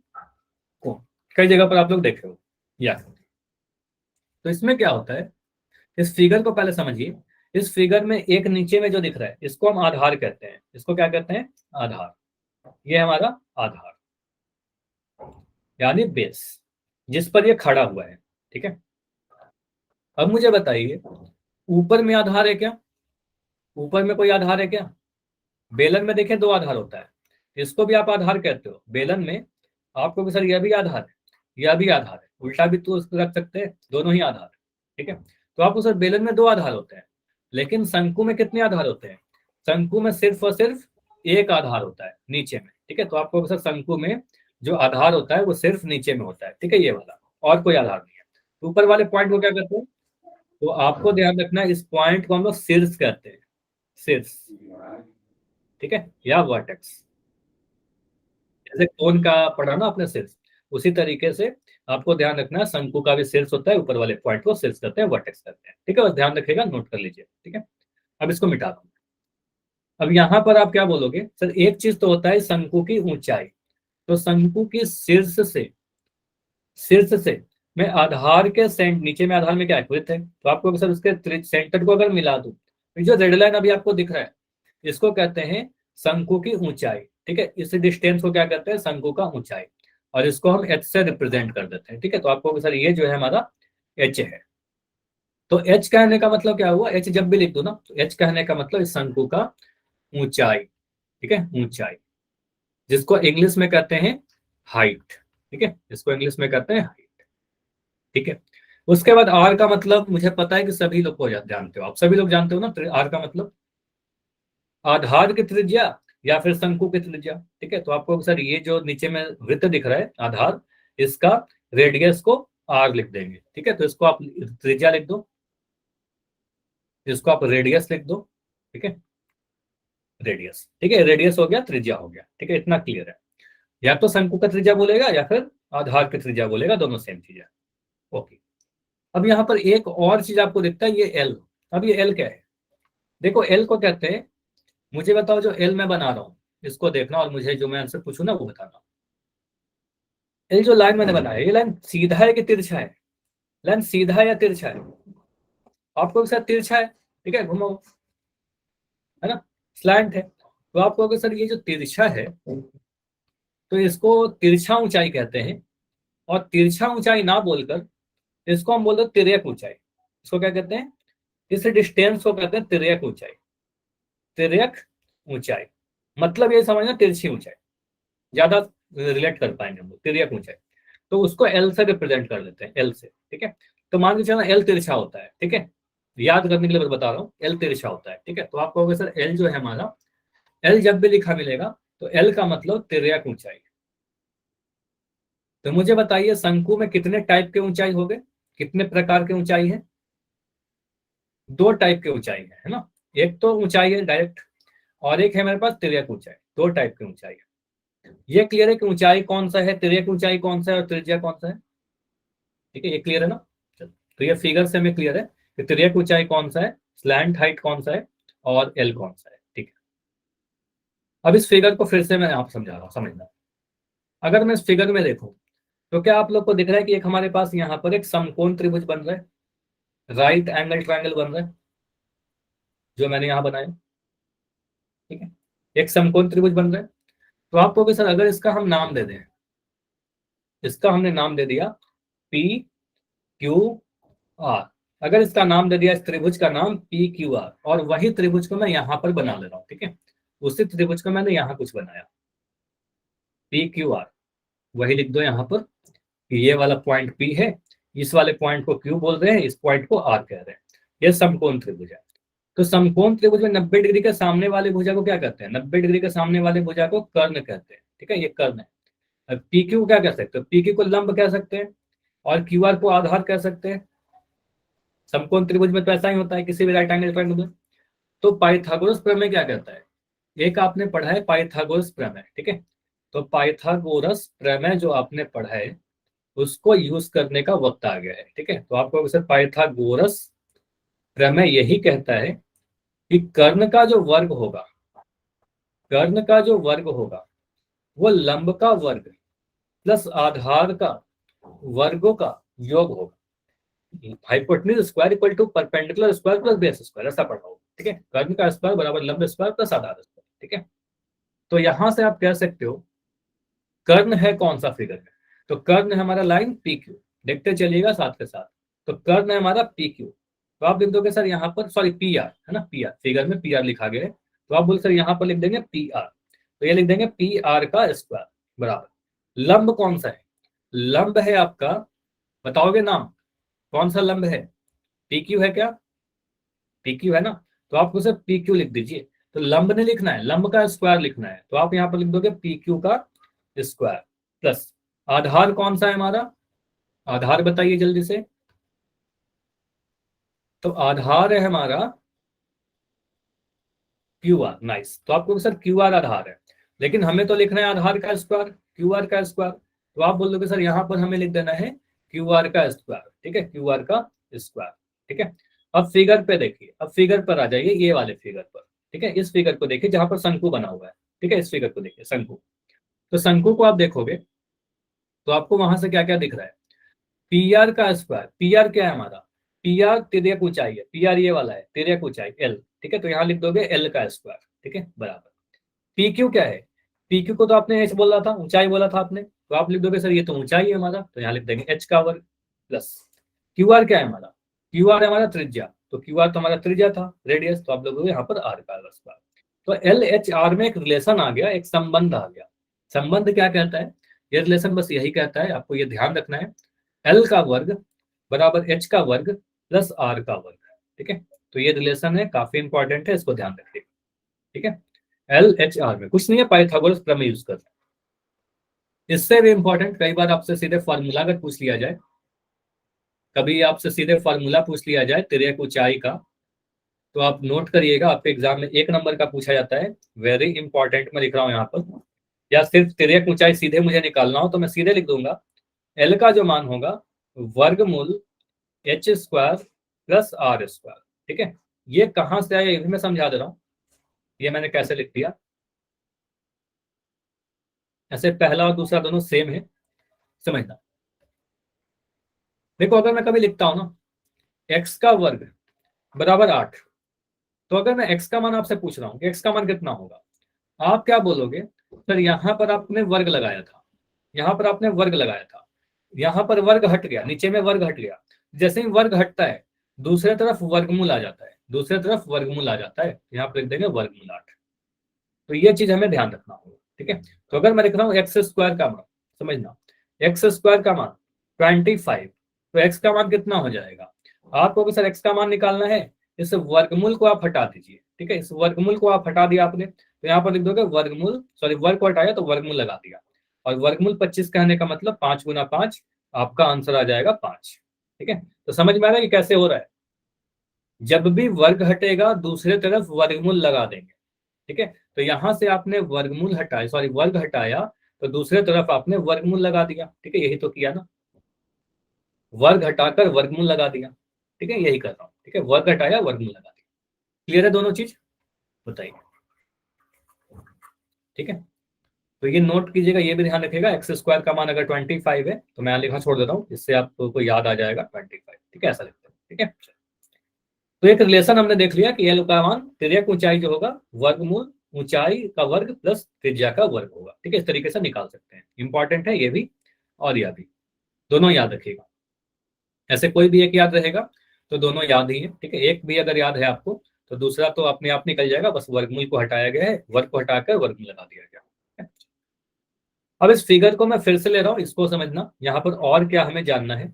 कोन, कई जगह पर आप लोग देखे हो या। तो इसमें क्या होता है, इस फिगर को पहले समझिए। इस फिगर में एक नीचे में जो दिख रहा है इसको हम आधार कहते हैं। इसको क्या कहते हैं? आधार। ये हमारा आधार यानी बेस, जिस पर ये खड़ा हुआ है। ठीक है, अब मुझे बताइए ऊपर में आधार है क्या? ऊपर में कोई आधार है क्या? बेलन में देखें दो आधार होता है, इसको भी आप आधार कहते हो। बेलन में आपको भी सर यह भी आधार है, यह भी आधार है, उल्टा भी तो उसको रख सकते हैं, दोनों ही आधार है। ठीक है, तो आपको सर बेलन में दो आधार होते हैं, लेकिन शंकु में कितने आधार होते हैं? शंकु में सिर्फ और सिर्फ एक आधार होता है नीचे में। ठीक है, तो आपको सर शंकु में जो आधार होता है वो सिर्फ नीचे में होता है। ठीक है, ये वाला, और कोई आधार नहीं है। ऊपर वाले पॉइंट को क्या कहते हैं? तो आपको ध्यान रखना है, इस पॉइंट को हम लोग शीर्ष कहते हैं, शीर्ष। ठीक है, या वर्टेक्स। जैसे कोन का पढ़ा ना आपने शीर्ष, उसी तरीके से आपको ध्यान रखना है शंकु का भी शीर्ष होता है, ऊपर वाले पॉइंट को शीर्ष करते हैं, वर्टेक्स करते हैं। ठीक है, बस ध्यान रखिएगा, नोट कर लीजिए। ठीक है, अब इसको मिटा दो। अब यहाँ पर आप क्या बोलोगे? सर एक चीज तो होता है शंकु की ऊंचाई, तो शंकु की शीर्ष से मैं आधार के नीचे में आधार में क्या है? है, तो आपको सर उसके सेंटर को अगर मिला दूं, तो जो रेड लाइन अभी आपको दिख रहा है इसको कहते हैं शंकु की ऊंचाई। ठीक है, इस डिस्टेंस को क्या कहते हैं? शंकु का ऊंचाई, और इसको हम एच से रिप्रेजेंट कर देते हैं। ठीक है, तो आपको सर ये जो है हमारा एच है। तो एच कहने का मतलब क्या हुआ? एच जब भी लिख दो ना, तो एच कहने का मतलब इस शंकु का ऊंचाई। ठीक है, ऊंचाई, जिसको इंग्लिश में कहते हैं हाइट। ठीक है, इसको इंग्लिश में कहते हैं हाइट। ठीक है, उसके बाद आर का मतलब मुझे पता है कि सभी लोग को जानते हो, आप सभी लोग जानते हो ना, आर का मतलब आधार की त्रिज्या या फिर शंकु की त्रिज्या। ठीक है, तो आपको सर ये जो नीचे में वृत्त दिख रहा है आधार, इसका रेडियस को आर लिख देंगे। ठीक है, तो इसको आप त्रिज्या लिख दो, इसको आप रेडियस लिख दो। ठीक है, रेडियस। ठीक है, रेडियस हो गया, त्रिज्या हो गया। ठीक है, इतना क्लियर है। या तो शंकु का त्रिज्या बोलेगा या फिर आधार की त्रिज्या बोलेगा, दोनों सेम चीज है। ओके, अब यहाँ पर एक और चीज आपको दिखता है, ये एल। अब ये एल क्या है? देखो एल को कहते हैं, मुझे बताओ जो एल मैं बना रहा हूँ इसको देखना, और मुझे जो मैं आंसर पूछू ना वो बताना। एल जो लाइन मैंने बनाया, ये लाइन सीधा है कि तिरछा है? लाइन सीधा है या तिरछा है? आपको भी सर तिरछा है। ठीक है, घुमाओ, है ना, स्लैंट है। तो आपको अगर सर ये जो तिरछा है, तो इसको तिरछा ऊंचाई कहते हैं। और तिरछा ऊंचाई ना बोलकर इसको हम बोलते हैं तिर्यक ऊंचाई। इसको क्या कहते हैं? इस डिस्टेंस को कहते हैं तिर्यक ऊंचाई। तिर्यक ऊंचाई मतलब ये समझना, तिरछी ऊंचाई, ज्यादा रिलेट कर पाएंगे हम लोग। तिर्यक ऊंचाई, तो उसको एल से रिप्रेजेंट कर देते हैं, एल से। ठीक है, तो मान के चलना एल तिरछा होता है। ठीक है, याद करने के लिए बता रहा हूँ, एल तिरछा होता है। ठीक है, तो आपको सर एल जो है हमारा, एल जब भी लिखा मिलेगा तो एल का मतलब तिर्यक ऊंचाई। तो मुझे बताइए शंकु में कितने टाइप के ऊंचाई हो गए, कितने प्रकार के ऊंचाई है? दो टाइप के ऊंचाई है ना। एक तो ऊंचाई है डायरेक्ट, और एक है मेरे पास तिर्यक ऊंचाई। दो टाइप की ऊंचाई है। ये क्लियर है कि ऊंचाई कौन सा है, तिर्यक ऊंचाई कौन सा है और त्रिज्या कौन सा है? ठीक है, ये क्लियर है ना। चलो, तो ये फिगर से हमें क्लियर है कि तिर्यक ऊंचाई कौन सा है, स्लैंट हाइट कौन सा है, और एल कौन सा है। ठीक है, अब इस फिगर को फिर से मैं आप समझा रहा हूँ, समझना। अगर मैं इस फिगर में देखूं, तो क्या आप लोग को दिख रहा है कि एक हमारे पास यहाँ पर एक समकोण त्रिभुज बन रहा है, राइट एंगल ट्रायंगल बन रहा है, जो मैंने यहाँ बनाया। ठीक है, एक समकोण त्रिभुज बन रहा है। तो आपको भी सर अगर इसका हम नाम दे दें, इसका हमने नाम दे दिया पी क्यू आर। अगर इसका नाम दे दिया, इस त्रिभुज का नाम पी क्यू आर, और वही त्रिभुज को मैं यहाँ पर बना ले रहा हूँ। ठीक है, उसी त्रिभुज को मैंने यहाँ कुछ बनाया, पी क्यू आर। वही लिख दो यहाँ पर कि ये वाला पॉइंट पी है, इस वाले पॉइंट को क्यू बोल रहे हैं, इस पॉइंट को आर कह रहे हैं। यह समकोण त्रिभुज है। तो समकोण त्रिभुज में 90 डिग्री के सामने वाले भुजा को क्या कहते हैं? 90 डिग्री के सामने वाले भुजा को कर्ण कहते हैं। ठीक है, ये कर्ण है। अब पी क्यू क्या कह सकते हैं? पी क्यू को लंब कह सकते हैं, और क्यू आर को आधार कह सकते हैं। समकोण त्रिभुज में तो ऐसा ही होता है किसी भी राइट एंगल ट्रायंगल में। तो पाइथागोरस प्रमेय क्या कहता है? एक आपने पढ़ा है पाइथागोरस प्रमेय। ठीक है, तो पाइथागोरस प्रमेय जो आपने पढ़ा है उसको यूज करने का वक्त आ गया है। ठीक है, तो आपको सर पाइथागोरस प्रमेय यही कहता है कि कर्ण का जो वर्ग होगा, कर्ण का जो वर्ग होगा वो लंब का वर्ग प्लस आधार का वर्गों का योग होगा। Hypotenuse square equal to perpendicular square plus base square, ऐसा पढ़ा होगा, ठीक है। कर्ण का स्क्वायर बराबर लंब स्क्वायर प्लस आधार स्क्वायर, ठीक है। तो यहां से आप कह सकते हो कर्ण है कौन सा फिगर में, तो कर्ण है हमारा लाइन पी क्यू, देखते चलिएगा साथ के साथ। तो कर्ण है हमारा पी क्यू, तो आप लिख दोगे सर यहाँ पर, सॉरी पी आर है ना, पी आर फिगर में पी आर लिखा गया है, तो आप बोल सर यहाँ पर लिख देंगे पी आर, तो ये लिख देंगे पी आर का स्क्वायर बराबर लंब कौन सा है, लंब है आपका, बताओगे नाम, कौन सा लंब है, पी क्यू है क्या, पी क्यू है ना, तो आपको सिर्फ पी क्यू लिख दीजिए। तो लंब नहीं लिखना है, लंब का स्क्वायर लिखना है, तो आप यहाँ पर लिख दोगे पी क्यू का स्क्वायर प्लस आधार कौन सा है हमारा, आधार बताइए जल्दी से, तो आधार है हमारा क्यू आर, नाइस। तो आपको सर क्यू आर आधार है, लेकिन हमें तो लिखना है आधार का स्क्वायर, क्यू आर का स्क्वायर, तो आप बोल दोगे सर यहाँ पर हमें लिख देना है क्यू आर का स्क्वायर, ठीक है, क्यू आर का स्क्वायर, ठीक है। अब फिगर पे देखिए, अब फिगर पर आ जाइए, ये वाले फिगर पर, ठीक है, इस फिगर को देखिए जहां पर शंकु बना हुआ है, ठीक है, इस फिगर को देखिए शंकु, तो शंकु को आप देखोगे तो आपको वहां से क्या क्या दिख रहा है, पी आर का स्क्वायर, पी आर क्या है हमारा, पी आर तिर्यक ऊंचाई है, पी आर ये वाला है तिर्यक ऊंचाई एल, ठीक है, तो यहाँ लिख दोगे एल का स्क्वायर, ठीक है बराबर पी क्यू क्या है, पी क्यू को तो आपने एच बोला था, ऊंचाई बोला था आपने, तो आप लिख दोगे सर ये तो ऊंचाई है हमारा, तो यहाँ लिख देंगे एच का वर्ग प्लस क्यू आर क्या है हमारा, क्यू आर है हमारा त्रिज्या, तो क्यू आर तो हमारा त्रिज्या था रेडियस, तो आप लोग यहाँ पर आर का स्क्वायर, तो एल एच आर में एक रिलेशन आ गया, एक संबंध आ गया। संबंध क्या कहता है, ये रिलेशन बस यही कहता है, आपको ये ध्यान रखना है, एल का वर्ग बराबर एच का वर्ग प्लस आर का वर्ग, ठीक है। तो ये रिलेशन है, काफी इंपॉर्टेंट है, इसको ध्यान रखिएगा, ठीक है। एल एच आर में कुछ नहीं है, पाइथागोरस प्रमेय यूज कर रहे हैं। इससे भी इंपॉर्टेंट, कई बार आपसे सीधे फॉर्मूला अगर पूछ लिया जाए, कभी आपसे सीधे फॉर्मूला पूछ लिया जाए तिर्यक ऊंचाई का, तो आप नोट करिएगा, आपके एग्जाम में 1 नंबर का पूछा जाता है, वेरी इंपॉर्टेंट मैं लिख रहा हूं यहाँ पर, या सिर्फ तिर्यक ऊंचाई सीधे मुझे निकालना हो तो मैं सीधे लिख दूंगा एल का जो मान होगा वर्गमूल H square plus are square, ठीक है। ये कहां से आया ये भी मैं समझा दे रहा हूं, ये मैंने कैसे लिख दिया, ऐसे पहला और दूसरा दोनों सेम है, समझना। देखो अगर मैं कभी लिखता हूं ना एक्स का वर्ग बराबर 8, तो अगर मैं एक्स का मान आपसे पूछ रहा हूँ एक्स का मान कितना होगा, आप क्या बोलोगे, सर यहाँ पर आपने वर्ग लगाया था, यहाँ पर आपने वर्ग लगाया था, यहाँ पर वर्ग हट गया, नीचे में वर्ग हट गया, जैसे ही वर्ग हटता है दूसरे तरफ वर्गमूल आ जाता है, दूसरे तरफ वर्गमूल आ जाता है, यहाँ पर लिख देंगे वर्गमूल 8। तो ये चीज हमें ध्यान रखना होगा, ठीक है। तो अगर मैं लिख रहा हूँ एक्स स्क्वायर का मान, समझना एक्स स्क्वायर का मान 25, तो एक्स का मान कितना हो जाएगा, आपको सर एक्स का मान निकालना है, इस वर्गमूल को आप हटा दीजिए, ठीक है, इस वर्गमूल को आप हटा दिया आपने, तो यहाँ पर लिख दोगे वर्गमूल, सॉरी वर्ग को हटाया तो वर्गमूल लगा दिया, और वर्गमूल 25 कहने का मतलब 5 गुना 5, आपका आंसर आ जाएगा 5, ठीक है। तो समझ में आ रहा है कि कैसे हो रहा है, जब भी वर्ग हटेगा दूसरे तरफ वर्गमूल लगा देंगे, ठीक है। तो यहां से आपने वर्गमूल हटाया, सॉरी वर्ग हटाया, तो दूसरे तरफ आपने वर्गमूल लगा दिया, ठीक है, यही तो किया ना, वर्ग हटाकर वर्गमूल लगा दिया, ठीक है, यही कर रहा हूं, ठीक है, वर्ग हटाया वर्गमूल लगा दिया, क्लियर है दोनों चीज, बताइए, ठीक है। तो ये नोट कीजिएगा, ये भी ध्यान रखिएगा, एक्स स्क्वायर का मान अगर 25 है तो मैं लिखा छोड़ देता हूँ, इससे आपको याद आ जाएगा 25, ठीक है, ऐसा लिखते हैं, ठीक है। तो एक रिलेशन हमने देख लिया कि एल का मान तिर्यक ऊंचाई जो होगा वर्गमूल ऊंचाई का वर्ग प्लस त्रिज्या का वर्ग होगा, ठीक है, इस तरीके से निकाल सकते हैं, इंपॉर्टेंट है ये भी और यह भी, दोनों याद रखिएगा, ऐसे कोई भी एक याद रहेगा तो दोनों याद ही है, ठीक है, एक भी अगर याद है आपको तो दूसरा तो अपने आप निकल जाएगा, बस वर्गमूल को हटाया गया है, वर्ग को हटाकर वर्गमूल लगा दिया गया है। अब इस फिगर को मैं फिर से ले रहा हूं, इसको समझना, यहाँ पर और क्या हमें जानना है,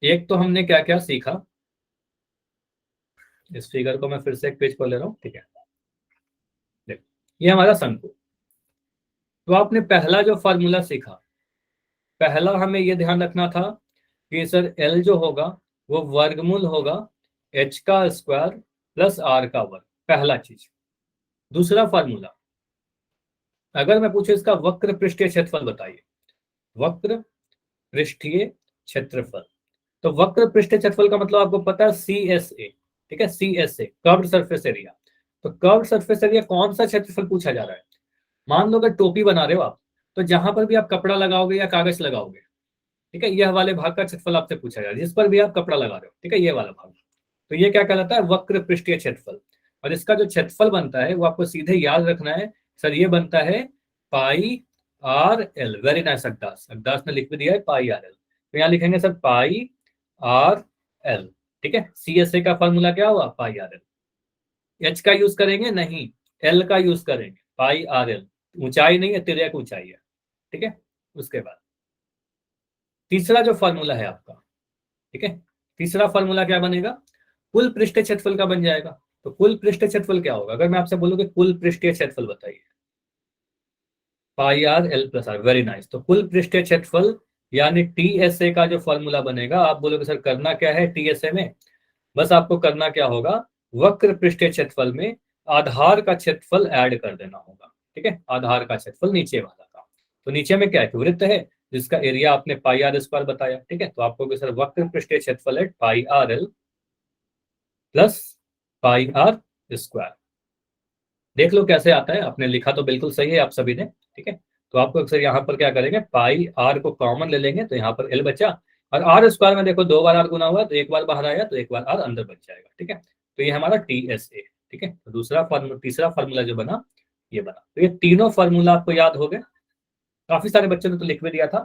एक तो हमने क्या क्या सीखा, इस फिगर को मैं फिर से एक पेज पर ले रहा हूँ, ठीक है, देखो ये हमारा शंकु, तो आपने पहला जो फॉर्मूला सीखा, पहला हमें ये ध्यान रखना था कि सर एल जो होगा वो वर्गमूल होगा एच का स्क्वायर प्लस आर का वर्ग, पहला चीज। दूसरा फॉर्मूला, अगर मैं पूछूं इसका वक्र पृष्ठीय क्षेत्रफल बताइए, वक्र पृष्ठीय क्षेत्रफल, तो वक्र पृष्ठीय क्षेत्रफल का मतलब आपको पता है सी एस ए, ठीक है, C S A curved surface area, तो कर्व्ड सरफेस एरिया कौन सा क्षेत्रफल पूछा जा रहा है, मान लो अगर टोपी बना रहे हो आप, तो जहां पर भी आप कपड़ा लगाओगे या कागज लगाओगे, ठीक है, यह वाले भाग का क्षेत्रफल आपसे पूछा जाए जिस पर भी आप कपड़ा लगा रहे हो, ठीक है, ये वाला भाग, तो ये क्या कहलाता है, वक्र पृष्ठीय क्षेत्रफल। और इसका जो क्षेत्रफल बनता है वो आपको सीधे याद रखना है, सर ये बनता है pi r L. Very nice अड्डास, अड्डास ने लिख भी दिया है पाई आर एल, तो यहाँ लिखेंगे सर पाई आर एल। ठीक है, सी एस ए का फॉर्मूला क्या हुआ, पाई आर एल। एच का यूज करेंगे नहीं, एल का यूज करेंगे, पाई आर एल, ऊंचाई नहीं है, तिर्यक ऊंचाई है। ठीक है, उसके बाद तीसरा जो फॉर्मूला है आपका, ठीक है, तीसरा फॉर्मूला क्या बनेगा, कुल पृष्ठीय क्षेत्रफल का बन जाएगा। तो कुल पृष्ठीय क्षेत्रफल क्या होगा, अगर मैं आपसे बोलूं कि कुल पृष्ठीय क्षेत्रफल बताइए, pi r l plus r. Very nice, तो कुल पृष्ठीय क्षेत्रफल यानी टीएसए का जो फॉर्मूला बनेगा, आप बोलोगे सर करना क्या है टीएसए में, बस आपको करना क्या होगा, वक्र पृष्ठीय क्षेत्रफल में आधार का क्षेत्रफल ऐड कर देना होगा। ठीक है, आधार का क्षेत्रफल नीचे वाला का, तो नीचे में क्या है, वृत्त है जिसका एरिया आपने पाई आर स्क्वायर बताया। ठीक है, तो आपको सर वक्र पृष्ठीय क्षेत्रफल है pi r l plus pi r square. देख लो कैसे आता है, आपने लिखा तो बिल्कुल सही है आप सभी ने। ठीक है, तो आपको अक्सर यहाँ पर क्या करेंगे, पाई आर को कॉमन ले लेंगे तो यहाँ पर एल बचा, और आर स्क्वायर में देखो दो बार आर गुना हुआ तो एक बार बाहर आया तो एक बार आर अंदर बच जाएगा। ठीक है, तो ये हमारा टी एस ए। ठीक है, तो दूसरा फॉर्मूला, तीसरा फॉर्मूला जो बना ये बना, तो ये तीनों फॉर्मूला आपको याद हो गए, काफी सारे बच्चों ने तो लिख भी दिया था।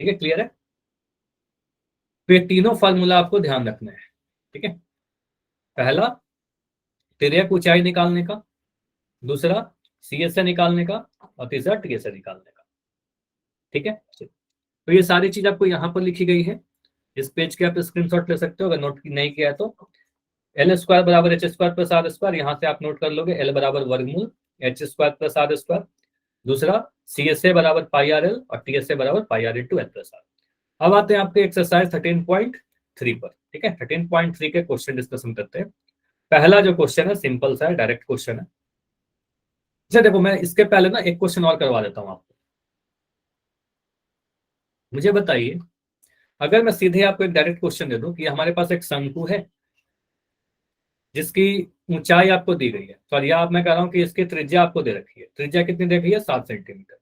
ठीक है, क्लियर है, तो ये तीनों फॉर्मूला आपको ध्यान रखना है। ठीक है, पहला तिर्यक ऊंचाई निकालने का, दूसरा सी एस ए निकालने का, और तीसरा टी एस ए निकालने का। ठीक है, तो ये सारी चीज आपको यहाँ पर लिखी गई है, इस पेज के आप स्क्रीनशॉट ले सकते हो, अगर नोट नहीं किया तो एल स्क्वायर बराबर H square plus are square, यहाँ से आप नोट कर लोगे एल बराबर वर्गमूल H square plus are square, दूसरा सी एस ए बराबर पाई आर एल और टी एस ए बराबर pi r into l plus r. अब आते हैं आपके एक्सरसाइज 13.3 पर। ठीक है, 13.3 के क्वेश्चन डिस्कशन करते हैं। पहला जो क्वेश्चन है सिंपल सा है, डायरेक्ट क्वेश्चन है। अच्छा देखो, मैं इसके पहले ना एक क्वेश्चन और करवा देता हूँ आपको। मुझे बताइए, अगर मैं सीधे आपको एक डायरेक्ट क्वेश्चन दे दूं कि हमारे पास एक शंकु है जिसकी ऊंचाई आपको दी गई है, सॉरी आप मैं कह रहा हूं कि इसकी त्रिज्या आपको दे रखी है, त्रिज्या कितनी दे रखी है, 7 सेंटीमीटर।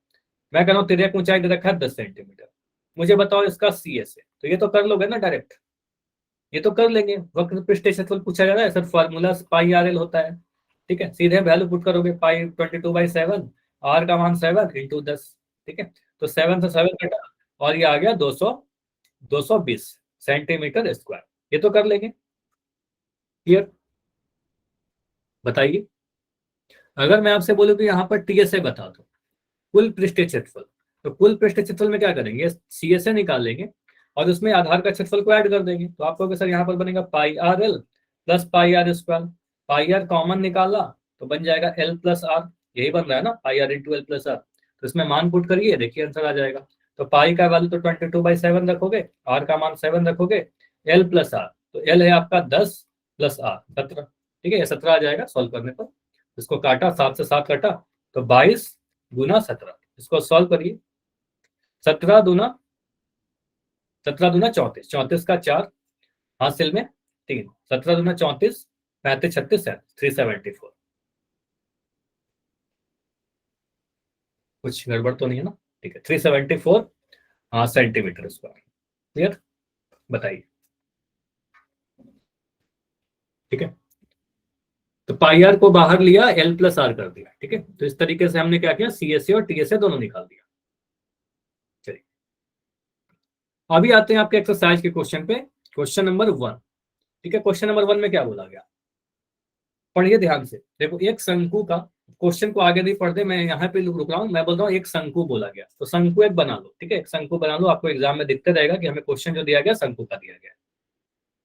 मैं कह रहा हूँ त्रिज्या ऊंचाई दे रखा है 10 सेंटीमीटर। मुझे बताओ इसका सी एस है, तो ये तो कर लोगे ना डायरेक्ट, ये तो कर लेंगे, वक्र पृष्ठीय क्षेत्रफल पूछा जा रहा है सर, फॉर्मूला पाई आर एल होता है। ठीक है, सीधे वैल्यू पुट करोगे, पाई 22/7, आर का मान 7 × 10। ठीक है, तो 7 से 7 कटा और ये आ गया 220 सेंटीमीटर स्क्वायर, ये तो कर लेंगे। क्लियर, बताइए, अगर मैं आपसे बोलूं कि यहाँ पर टीएसए बता दो, कुल पृष्ठीय क्षेत्रफल, तो कुल पृष्ठीय क्षेत्रफल में क्या करेंगे, सीएसए निकाल लेंगे और उसमें आधार का क्षेत्रफल को ऐड कर देंगे, तो आपको सर यहाँ पर बनेगा pi r l plus pi r square. Pi r common निकाला तो बन जाएगा एल प्लस आर, यही बन रहा है ना, pi r into l plus r. तो इसमें मान पुट करिए, देखिए आंसर आ जाएगा। तो पाई का वैल्यू तो 22/7 रखोगे, आर का मान 7 रखोगे, एल प्लस आर, तो एल है आपका 10 प्लस आर 17। ठीक है, ये 17 आ जाएगा सॉल्व करने पर। इसको काटा, 7 से 7 कटा तो 22 गुना 17, इसको सॉल्व करिए। 17 दूना 34, 34 का 4 हासिल में 3, 17 दूना 34, 35 36 है 374। कुछ गड़बड़ तो नहीं है ना, ठीक है, 374 हाँ सेंटीमीटर स्क्वायर। क्लियर, बताइए। ठीक है, तो पाई आर को बाहर लिया, एल प्लस आर कर दिया। ठीक है, तो इस तरीके से हमने क्या किया, सी एस ए और टी एस ए दोनों निकाल दिया। चलिए, अभी आते हैं आपके एक्सरसाइज के क्वेश्चन पे, क्वेश्चन नंबर 1। ठीक है, क्वेश्चन नंबर 1 में क्या बोला गया, पढ़िए ध्यान से। देखो, एक शंकु का, क्वेश्चन को आगे नहीं पढ़ते, मैं यहाँ पे रुक रहा हूँ, मैं बोल रहा हूँ एक शंकु बोला गया, तो शंकु एक बना लो। ठीक है, एक शंकु बना लो, आपको एग्जाम में दिखते रहेगा कि हमें क्वेश्चन जो दिया गया शंकु का दिया गया।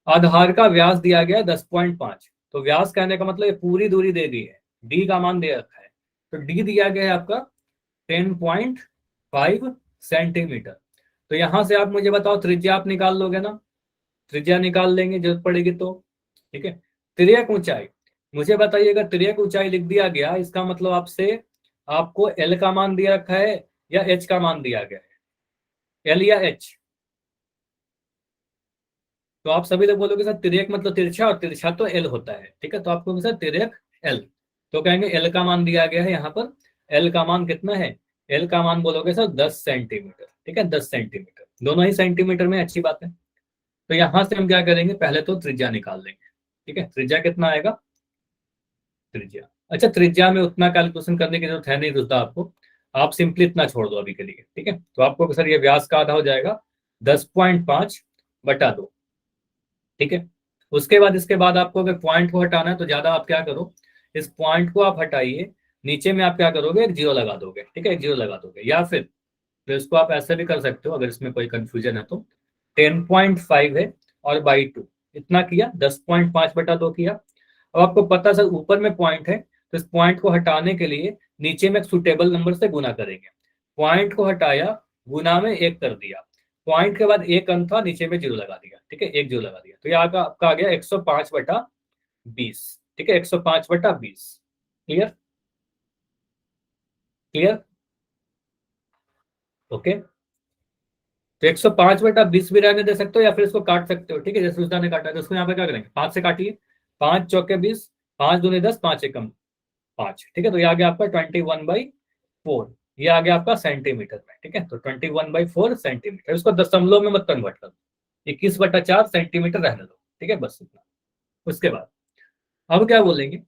आधार का व्यास दिया गया 10.5, तो व्यास कहने का मतलब ये पूरी दूरी दे दी है, डी का मान दे रखा है, तो डी दिया गया है आपका 10.5 सेंटीमीटर। तो यहां से आप मुझे बताओ त्रिज्या आप निकाल लोगे ना, त्रिज्या निकाल लेंगे जरूरत पड़ेगी तो। ठीक है, तिर्यक ऊंचाई, मुझे बताइए अगर तिर्यक ऊंचाई लिख दिया गया, इसका मतलब आपसे आपको एल का मान दिया रखा है या एच का मान दिया गया है, एल या एच। तो आप सभी लोग बोलोगे सर तिर्यक मतलब तिरछा, और तिरछा तो एल होता है। ठीक है, तो आपको सर तिर्यक एल, तो कहेंगे एल का मान दिया गया है यहाँ पर, एल का मान कितना है, एल का मान बोलोगे सर 10 सेंटीमीटर। ठीक है, 10 सेंटीमीटर, दोनों ही सेंटीमीटर में, अच्छी बात है। तो यहां से हम क्या करेंगे, पहले तो त्रिज्या निकाल लेंगे। ठीक है, त्रिज्या कितना आएगा, त्रिज्या, अच्छा त्रिज्या में उतना कैलकुलेशन करने की जरूरत है नहीं रुद्दा आपको, आप सिंपली इतना छोड़ दो अभी के लिए। ठीक है, तो आपको सर ये व्यास का आधा हो जाएगा 10.5/2। ठीक है, उसके बाद इसके बाद आपको अगर पॉइंट को हटाना है तो ज्यादा आप क्या करो, इस पॉइंट को आप हटाइए, नीचे में आप क्या करोगे, एक जीरो लगा दोगे। ठीक है, एक जीरो लगा दोगे, या फिर तो इसको आप ऐसे भी कर सकते हो अगर इसमें कोई कंफ्यूजन है तो। 10.5 है और बाई 2, इतना किया, 10.5/2 किया। अब आपको पता सर ऊपर में पॉइंट है, तो इस पॉइंट को हटाने के लिए नीचे में एक सुटेबल नंबर से गुना करेंगे। पॉइंट को हटाया, गुना में एक कर दिया, पॉइंट के बाद एक अंक था, नीचे में जीरो लगा दिया। ठीक है, एक जीरो लगा दिया, तो ये आपका आ गया 105/20। ठीक है, 105/20। Clear, clear, okay. तो 105/20 भी रहने दे सकते हो या फिर इसको काट सकते हो। ठीक है, जैसे उसने ने काटा, तो उसको यहाँ पे क्या करेंगे, 5 से काटिए, 5 चौके 20, 5 दूनी 10, 5 एकम 5। ठीक है, तो ये आ गया आपका 21/4, ये आ गया आपका सेंटीमीटर में। ठीक है, तो 21/4 सेंटीमीटर, इसको दशमलव में मत कन्वर्ट करो, 21/4 सेंटीमीटर रहने दो। ठीक है, बस इतना। उसके बाद अब क्या बोलेंगे,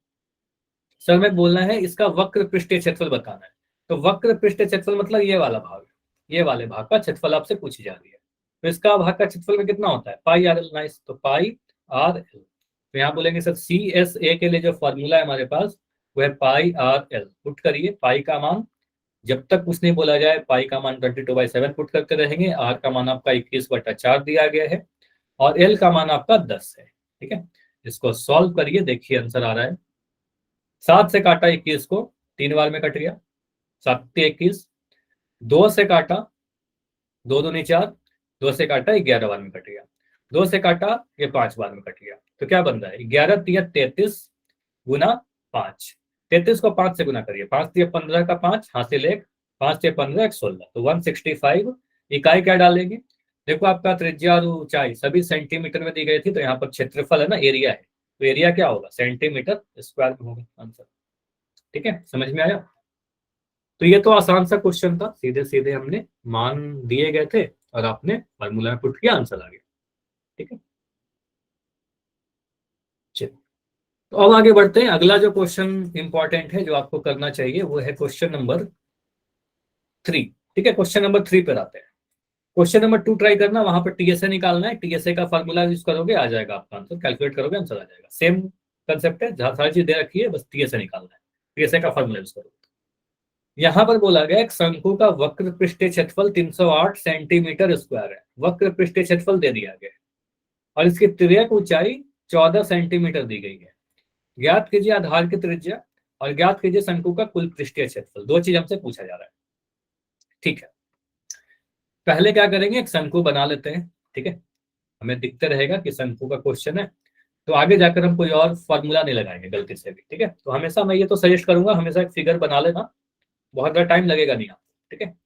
सर में बोलना है इसका वक्र पृष्ठीय क्षेत्रफल बताना है। तो वक्र पृष्ठीय क्षेत्रफल मतलब ये वाला भाग, ये वाले भाग का क्षेत्रफल आपसे पूछी जा रही है। तो इसका भाग का क्षेत्रफल में कितना होता है, पाई आर एल। नाइस, तो पाई आर एल। तो यहाँ बोलेंगे सर सी एस ए के लिए जो फॉर्मूला है हमारे पास वो है पाई आर एल। पुट करिए, पाई का मान जब तक कुछ नहीं बोला जाए पाई का मान 22/7 पुट करते रहेंगे। आर का मान आपका 21/4 दिया गया है और एल का मान आपका 10 है। ठीक है, इसको सॉल्व करिए, देखिए आंसर आ रहा है। 7 से काटा 21 को, 3 बार में कट गया, 7×21। 2 से काटा, 2×2 = 4, 2 से काटा 11 बार में कट गया, 2 से काटा ये 5 बार में कट गया। तो क्या बन रहा है, 11×3 = 33 गुना 5। 33 को 5 से गुना करिए, 5×3 = 15 का 5 हासिल 1, 5×3 = 15 = 16, तो 165। इकाई क्या डालेंगे, देखो आपका त्रिज्या और ऊंचाई सभी सेंटीमीटर में दी गई थी, तो यहाँ पर क्षेत्रफल है ना, एरिया है, तो एरिया क्या होगा, सेंटीमीटर स्क्वायर में होगा आंसर। ठीक है, समझ में आया। तो ये तो आसान सा क्वेश्चन था, सीधे सीधे हमने मान दिए गए थे और आपने फार्मूला में पुट किया, आंसर आ गया। ठीक है, चलिए तो अब आगे बढ़ते हैं। अगला जो क्वेश्चन इंपॉर्टेंट है जो आपको करना चाहिए वो है क्वेश्चन नंबर 3। ठीक है, क्वेश्चन नंबर 3 पर आते हैं। क्वेश्चन नंबर 2 ट्राई करना, वहां पर टीएसए निकालना है, टीएसए का फार्मूला यूज करोगे आ जाएगा आपका आंसर, कैलकुलेट करोगे आंसर आ जाएगा। सेम कंसेप्ट है, जहां सारी चीज दे रखी है, बस टीएसए निकालना है, टीएसए का फार्मूला यूज करोगे। यहां पर बोला गया एक शंकु का वक्र पृष्ठीय क्षेत्रफल 308 सेंटीमीटर स्क्वायर है, वक्र पृष्ठीय क्षेत्रफल दे दिया गया और इसकी तिर्यक ऊंचाई 14 सेंटीमीटर दी गई है। ज्ञात कीजिए आधार की त्रिज्या और ज्ञात कीजिए शंकु का कुल पृष्ठीय क्षेत्रफल, दो चीज हमसे पूछा जा रहा है। ठीक है, पहले क्या करेंगे, एक शंकु बना लेते हैं। ठीक है, हमें दिखते रहेगा कि शंकु का क्वेश्चन है, तो आगे जाकर हम कोई और फॉर्मूला नहीं लगाएंगे गलती से भी। ठीक है, तो हमेशा मैं ये तो सजेस्ट करूंगा, हमेशा एक फिगर बना लेना, बहुत ज्यादा टाइम लगेगा नहीं आपको। ठीक है,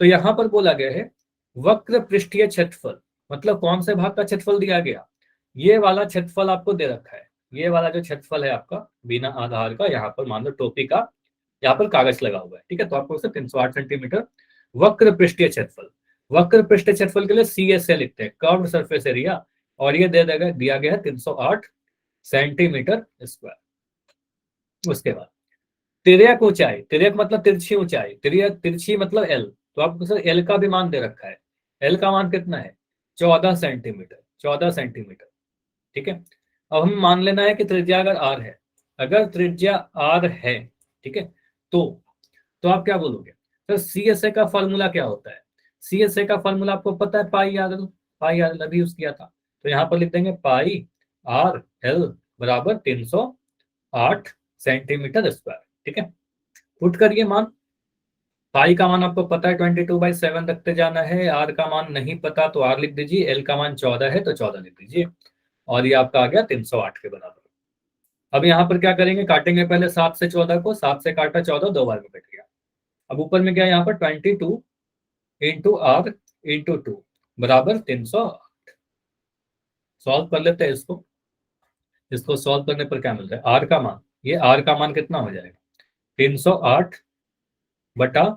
तो यहां पर बोला गया है वक्र पृष्ठीय क्षेत्रफल, मतलब कौन से भाग का क्षेत्रफल दिया गया, ये वाला क्षेत्रफल आपको दे रखा है। ये वाला जो क्षेत्रफल है आपका बिना आधार का, यहाँ पर मान लो टोपी का यहाँ पर कागज लगा हुआ है। ठीक है, तो आपको 308 सेंटीमीटर वक्र पृष्ठीय क्षेत्रफल, वक्र पृष्ठीय क्षेत्रफल के लिए CSA लिखते हैं, कर्व्ड सरफेस एरिया, और ये दे देगा, दिया गया है 308 सेंटीमीटर स्क्वायर। उसके बाद तिर्यक ऊंचाई, तिर्यक मतलब तिरछी ऊंचाई, तिर्यक तिरछी मतलब एल, तो आपको सर एल का भी मान दे रखा है। एल का मान कितना है, 14 सेंटीमीटर, 14 सेंटीमीटर। ठीक है, अब हम मान लेना है कि त्रिज्या अगर आर है, अगर त्रिज्या आर है, ठीक है, तो आप क्या बोलोगे, सर CSA का फॉर्मूला क्या होता है, CSA का फॉर्मूला आपको पता है, पाई आर एल, पाई आर एल अभी यूज किया था, तो यहाँ पर लिख देंगे पाई आर एल बराबर 308 सेंटीमीटर स्क्वायर। ठीक है, पुट करिए मान, पाई का मान आपको पता है 22/7 रखते जाना है, आर का मान नहीं पता तो आर लिख दीजिए, एल का मान 14 है तो 14 लिख दीजिए, और ये आपका आ गया 308 के बराबर। अब यहाँ पर क्या करेंगे, काटेंगे पहले 7 से 14 को, 7 से काटा 14, 2 बार में कट गया। अब ऊपर में क्या है, यहाँ पर 22 × R × 2 बराबर 308। सॉल्व कर लेते हैं इसको, इसको सॉल्व करने पर क्या मिलता है, आर का मान, ये आर का मान कितना हो जाएगा, 308/2 ×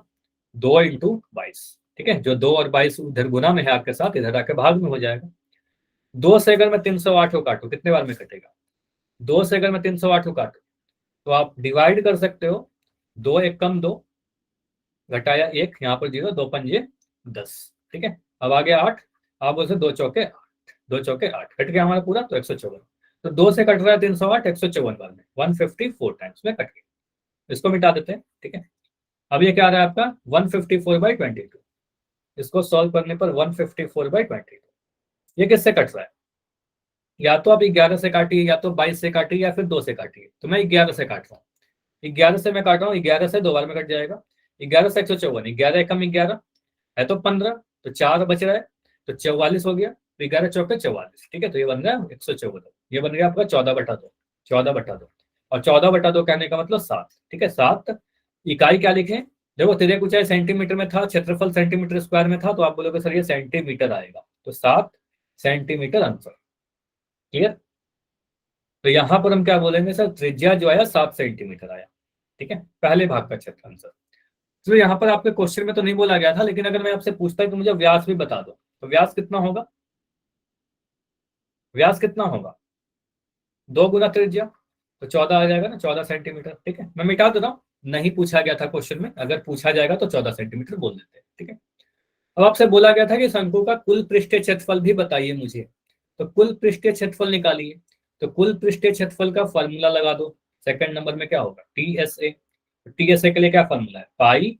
22। ठीक है, जो 2 और 22 उधर गुना में है आपके साथ, इधर आके भाग में हो जाएगा। 2 से अगर मैं 308 को काटू, कितने बार में कटेगा? 2 से अगर मैं 308 को काटू तो आप डिवाइड कर सकते हो, 2 एक कम 2 घटाया 1, यहाँ पर 0, 2 पंजे 10। ठीक है, अब आ गया 8, आप बोल 2 चौके 8, 2 चौके 8 कट गया हमारा पूरा, तो 154। तो 2 से कट रहा है 308, 154 बार में 154 टाइम्स में कट गया। इसको मिटा देते हैं। ठीक है, अब ये क्या आ रहा है आपका 154/22। इसको सॉल्व करने पर 154/22 ये किससे कट रहा है? या तो आप 11 से काटिए, या तो 22 से काटिए, या फिर 2 से काटिए। तो मैं 11 से काट रहा हूँ, 11 से मैं काट रहा हूँ, 11 से 2 बार में कट जाएगा। 11 से 154, 11 एकम 11 है तो 15, तो 4 बच रहा है, तो 44 हो गया। तो 11 चौके 44। ठीक है, तो ये बन रहा है 114, ये बन गया आपका 14/2। 14/2 और 14/2 कहने का मतलब 7। ठीक है, 7 इकाई क्या लिखे? देखो तिर्यक ऊंचाई सेंटीमीटर में था, क्षेत्रफल सेंटीमीटर स्क्वायर में था, तो आप बोलोगे सर ये सेंटीमीटर आएगा, तो 7 सेंटीमीटर आंसर। क्लियर? तो यहां पर हम क्या बोलेंगे सर, त्रिज्या जो आया 7 सेंटीमीटर आया। ठीक है, पहले भाग का क्षेत्र आंसर। तो यहाँ पर आपके क्वेश्चन में तो नहीं बोला गया था, लेकिन अगर मैं आपसे पूछता हूं कि मुझे व्यास भी बता दो, तो व्यास कितना होगा? व्यास कितना होगा? 2 गुना त्रिज्या, तो 14 आ जाएगा ना, 14 सेंटीमीटर। ठीक है, मैं मिटा देता हूँ, नहीं पूछा गया था क्वेश्चन में, अगर पूछा जाएगा तो 14 सेंटीमीटर बोल देते हैं। ठीक है, अब आपसे बोला गया था कि शंकु का कुल पृष्ठीय क्षेत्रफल भी बताइए मुझे, तो कुल पृष्ठीय क्षेत्रफल निकालिए। तो कुल पृष्ठीय क्षेत्रफल का फॉर्मूला लगा दो। सेकंड नंबर में क्या होगा? टीएसए। टीएसए के लिए क्या फॉर्मूला है? Pi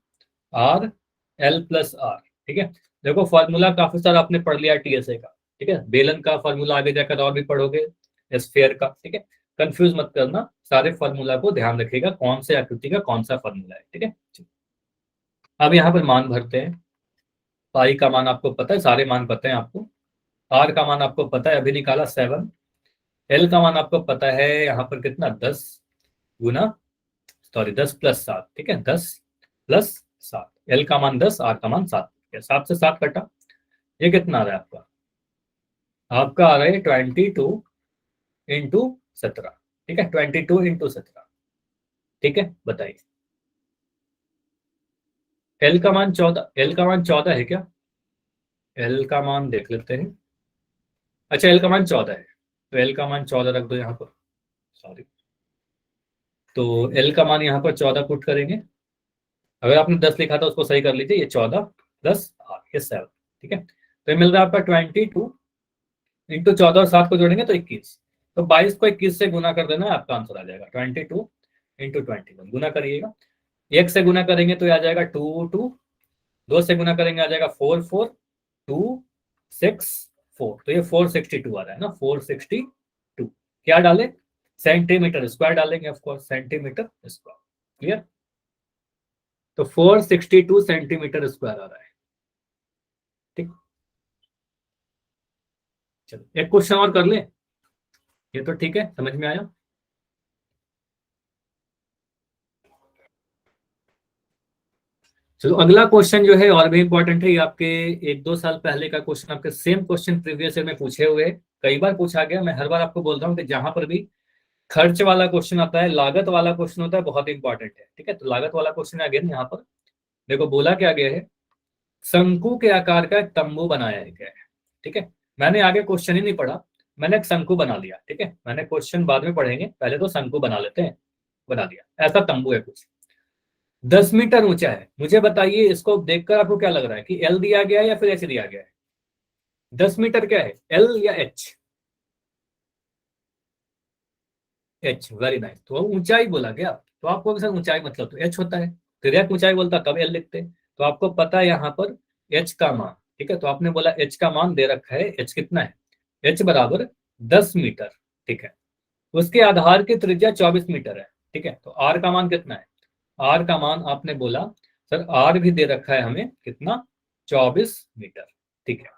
r l plus are. ठीक है, देखो फॉर्मूला काफी सारा आपने पढ़ लिया टीएसए का। ठीक है, बेलन का फॉर्मूला आगे जाकर और भी पढ़ोगे, स्फीयर का। ठीक है, कंफ्यूज मत करना, सारे फॉर्मूला को ध्यान रखिएगा, कौन से आकृति का कौन सा फॉर्मूला है। ठीक है, अब यहाँ पर मान भरते हैं। पाई का मान आपको पता है, सारे मान पता है आपको। आर का मान आपको पता है, अभी निकाला 7। एल का मान आपको पता है, यहाँ पर कितना 10 गुना, सॉरी 10+7। ठीक है, 10+7। एल का मान 10, आर का मान 7। 7 से 7 कटा, ये कितना आ रहा है आपका? आपका आ रहा है 22 × 17। ठीक है, 22 × 17। ठीक है, बताइए। एल का मान 14, एल का मान 14 है क्या? एल का मान देख लेते हैं। अच्छा, एल का मान 14 है, तो एल का मान 14 रख दो यहाँ पर, सॉरी। तो एल का मान यहाँ पर 14 पुट करेंगे। अगर आपने 10 लिखा था उसको सही कर लीजिए, ये 14 प्लस 8, ये 7। ठीक है, तो ये मिल रहा है आपका 22 × 14 और 7 को जोड़ेंगे तो 21। तो 22 को 21 से गुना कर देना है, आपका आंसर आ जाएगा 22 × 21। गुना करिएगा, 1 से गुना करेंगे तो आ जाएगा 2 2, 2 से गुना करेंगे आ जाएगा 4 4, 2 6 4। तो ये 462 आ रहा है ना, 462। क्या डाले? सेंटीमीटर स्क्वायर डालेंगे, ऑफकोर्स सेंटीमीटर स्क्वायर। क्लियर? तो 462 सेंटीमीटर स्क्वायर आ रहा है। ठीक, चलो एक क्वेश्चन और कर ले, ये तो ठीक है, समझ में आया। चलो अगला क्वेश्चन जो है और भी इंपॉर्टेंट है, ये आपके 1-2 साल पहले का क्वेश्चन, आपके सेम क्वेश्चन प्रीवियस ईयर में पूछे हुए, कई बार पूछा गया। मैं हर बार आपको बोलता हूँ कि जहां पर भी खर्च वाला क्वेश्चन आता है, लागत वाला क्वेश्चन होता है, बहुत इंपॉर्टेंट है। ठीक है, तो लागत वाला क्वेश्चन अगेन यहाँ पर देखो बोला क्या गया है, शंकु के आकार का एक तंबू बनाया गया है। ठीक है, मैंने आगे क्वेश्चन ही नहीं पढ़ा, मैंने एक शंकु बना लिया। ठीक है, मैंने क्वेश्चन बाद में पढ़ेंगे, पहले तो शंकु बना लेते हैं। बना दिया, ऐसा तंबू है कुछ 10 मीटर ऊंचा है। मुझे बताइए इसको देखकर आपको क्या लग रहा है कि एल दिया गया है या फिर एच दिया गया है? 10 मीटर क्या है, एल या एच? H, very nice. तो ऊंचाई बोला गया, तो आपको सर ऊंचाई मतलब तो एच होता है, तिर्यक ऊंचाई बोलता तब एल लिखते। तो आपको पता है यहाँ पर एच का मान। ठीक है, तो आपने बोला एच का मान दे रखा है, एच कितना है? एच बराबर 10 मीटर। ठीक है, उसके आधार की त्रिज्या 24 मीटर है। ठीक है, तो आर का मान कितना है? आर का मान आपने बोला सर आर भी दे रखा है हमें, कितना? 24 मीटर। ठीक है,